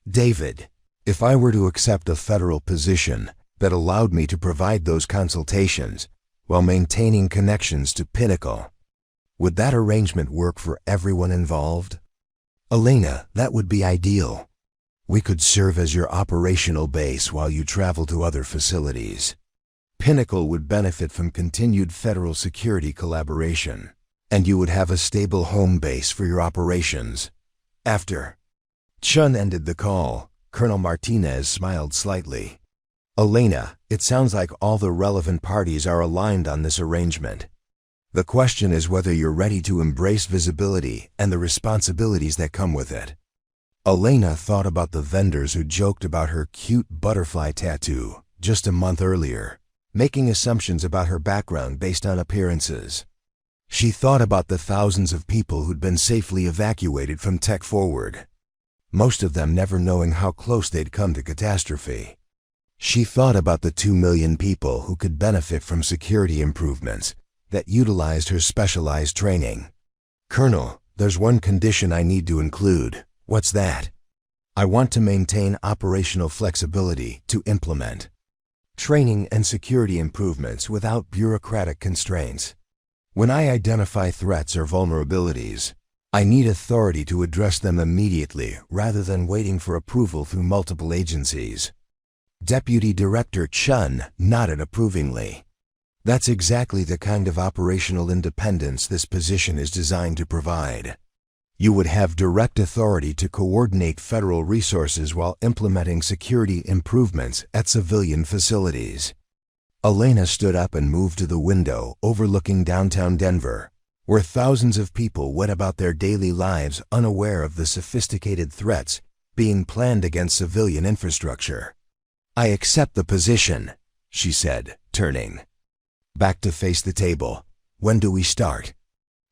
"David, if I were to accept a federal position that allowed me to provide those consultations while maintaining connections to Pinnacle, would that arrangement work for everyone involved?" "Elena, that would be ideal. We could serve as your operational base while you travel to other facilities. Pinnacle would benefit from continued federal security collaboration, and you would have a stable home base for your operations. After." Chun ended the call. Colonel Martinez smiled slightly. "Elena, it sounds like all the relevant parties are aligned on this arrangement. The question is whether you're ready to embrace visibility and the responsibilities that come with it." Elena thought about the vendors who joked about her cute butterfly tattoo just a month earlier, making assumptions about her background based on appearances. She thought about the thousands of people who'd been safely evacuated from TechForward, most of them never knowing how close they'd come to catastrophe. She thought about the 2 million people who could benefit from security improvements that utilized her specialized training. "Colonel, there's one condition I need to include." "What's that?" "I want to maintain operational flexibility to implement training and security improvements without bureaucratic constraints. When I identify threats or vulnerabilities, I need authority to address them immediately rather than waiting for approval through multiple agencies." Deputy Director Chun nodded approvingly. "That's exactly the kind of operational independence this position is designed to provide. You would have direct authority to coordinate federal resources while implementing security improvements at civilian facilities." Elena stood up and moved to the window overlooking downtown Denver, where thousands of people went about their daily lives unaware of the sophisticated threats being planned against civilian infrastructure. "I accept the position," she said, turning back to face the table. "When do we start?"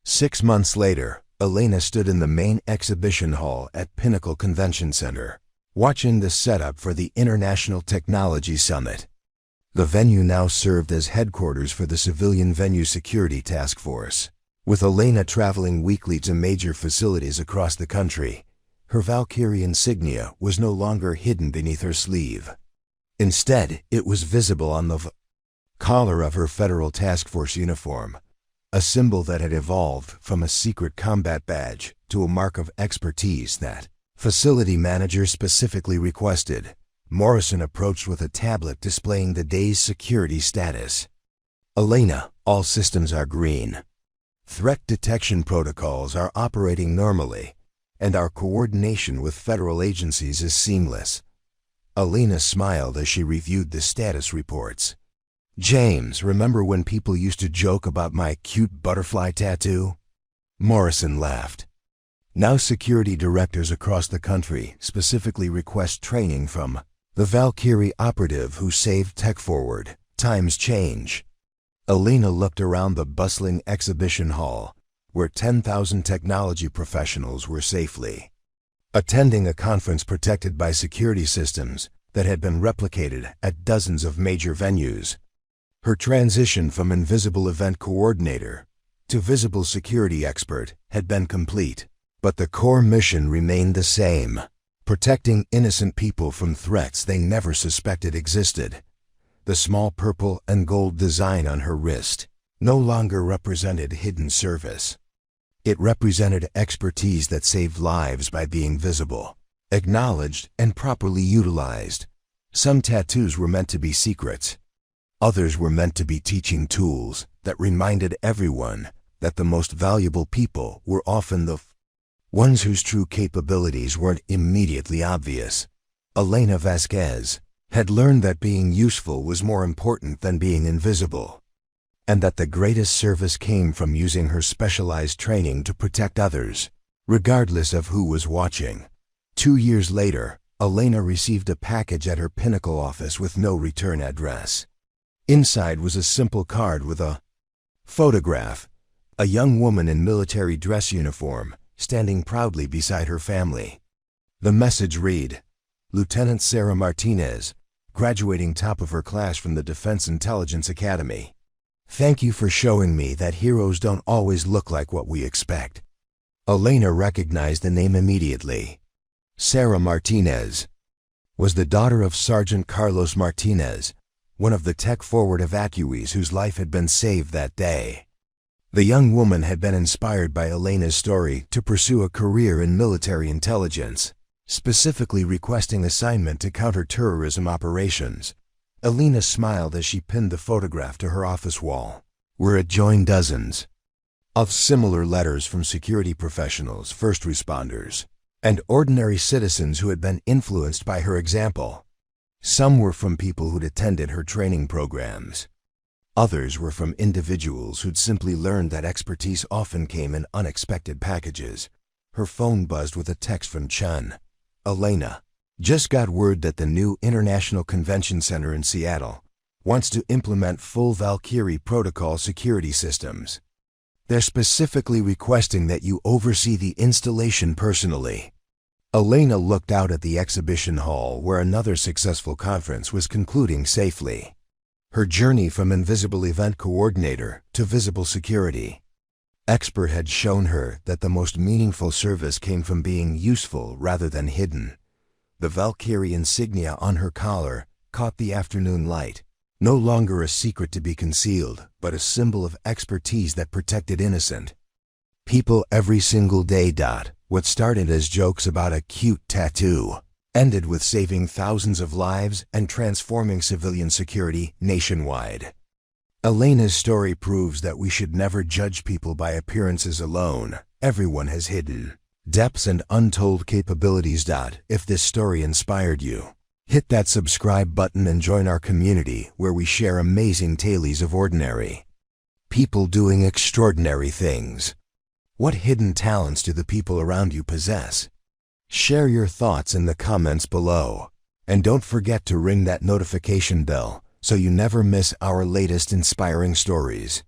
6 months later, Elena stood in the main exhibition hall at Pinnacle Convention Center, watching the setup for the International Technology Summit. The venue now served as headquarters for the Civilian Venue Security Task Force. With Elena traveling weekly to major facilities across the country, her Valkyrie insignia was no longer hidden beneath her sleeve. Instead, it was visible on the collar of her Federal Task Force uniform, a symbol that had evolved from a secret combat badge to a mark of expertise that facility managers specifically requested. Morrison approached with a tablet displaying the day's security status. "Elena, all systems are green. Threat detection protocols are operating normally, and our coordination with federal agencies is seamless." Elena smiled as she reviewed the status reports. "James, remember when people used to joke about my cute butterfly tattoo?" Morrison laughed. "Now security directors across the country specifically request training from the Valkyrie operative who saved TechForward. Times change." Elena looked around the bustling exhibition hall, where 10,000 technology professionals were safely attending a conference protected by security systems that had been replicated at dozens of major venues. Her transition from invisible event coordinator to visible security expert had been complete, but the core mission remained the same: protecting innocent people from threats they never suspected existed. The small purple and gold design on her wrist no longer represented hidden service. It represented expertise that saved lives by being visible, acknowledged, and properly utilized. Some tattoos were meant to be secrets. Others were meant to be teaching tools that reminded everyone that the most valuable people were often the ones whose true capabilities weren't immediately obvious. Elena Vasquez had learned that being useful was more important than being invisible, and that the greatest service came from using her specialized training to protect others, regardless of who was watching. 2 years later, Elena received a package at her Pinnacle office with no return address. Inside was a simple card with a photograph: a young woman in military dress uniform, standing proudly beside her family. The message read, "Lieutenant Sarah Martinez, graduating top of her class from the Defense Intelligence Academy. Thank you for showing me that heroes don't always look like what we expect." Elena recognized the name immediately. Sarah Martinez was the daughter of Sergeant Carlos Martinez, one of the TechForward evacuees whose life had been saved that day. The young woman had been inspired by Elena's story to pursue a career in military intelligence, specifically requesting assignment to counterterrorism operations. Elena smiled as she pinned the photograph to her office wall, where it joined dozens of similar letters from security professionals, first responders, and ordinary citizens who had been influenced by her example. Some were from people who'd attended her training programs. Others were from individuals who'd simply learned that expertise often came in unexpected packages. Her phone buzzed with a text from Chun. "Elena, just got word that the new International Convention Center in Seattle wants to implement full Valkyrie protocol security systems. They're specifically requesting that you oversee the installation personally." Elena looked out at the exhibition hall where another successful conference was concluding safely. Her journey from invisible event coordinator to visible security expert had shown her that the most meaningful service came from being useful rather than hidden. The Valkyrie insignia on her collar caught the afternoon light, no longer a secret to be concealed, but a symbol of expertise that protected innocent people every single day. What started as jokes about a cute tattoo ended with saving thousands of lives and transforming civilian security nationwide. Elena's story proves that we should never judge people by appearances alone. Everyone has hidden depths and untold capabilities. If this story inspired you, hit that subscribe button and join our community where we share amazing tales of ordinary people doing extraordinary things. What hidden talents do the people around you possess? Share your thoughts in the comments below. And don't forget to ring that notification bell so you never miss our latest inspiring stories.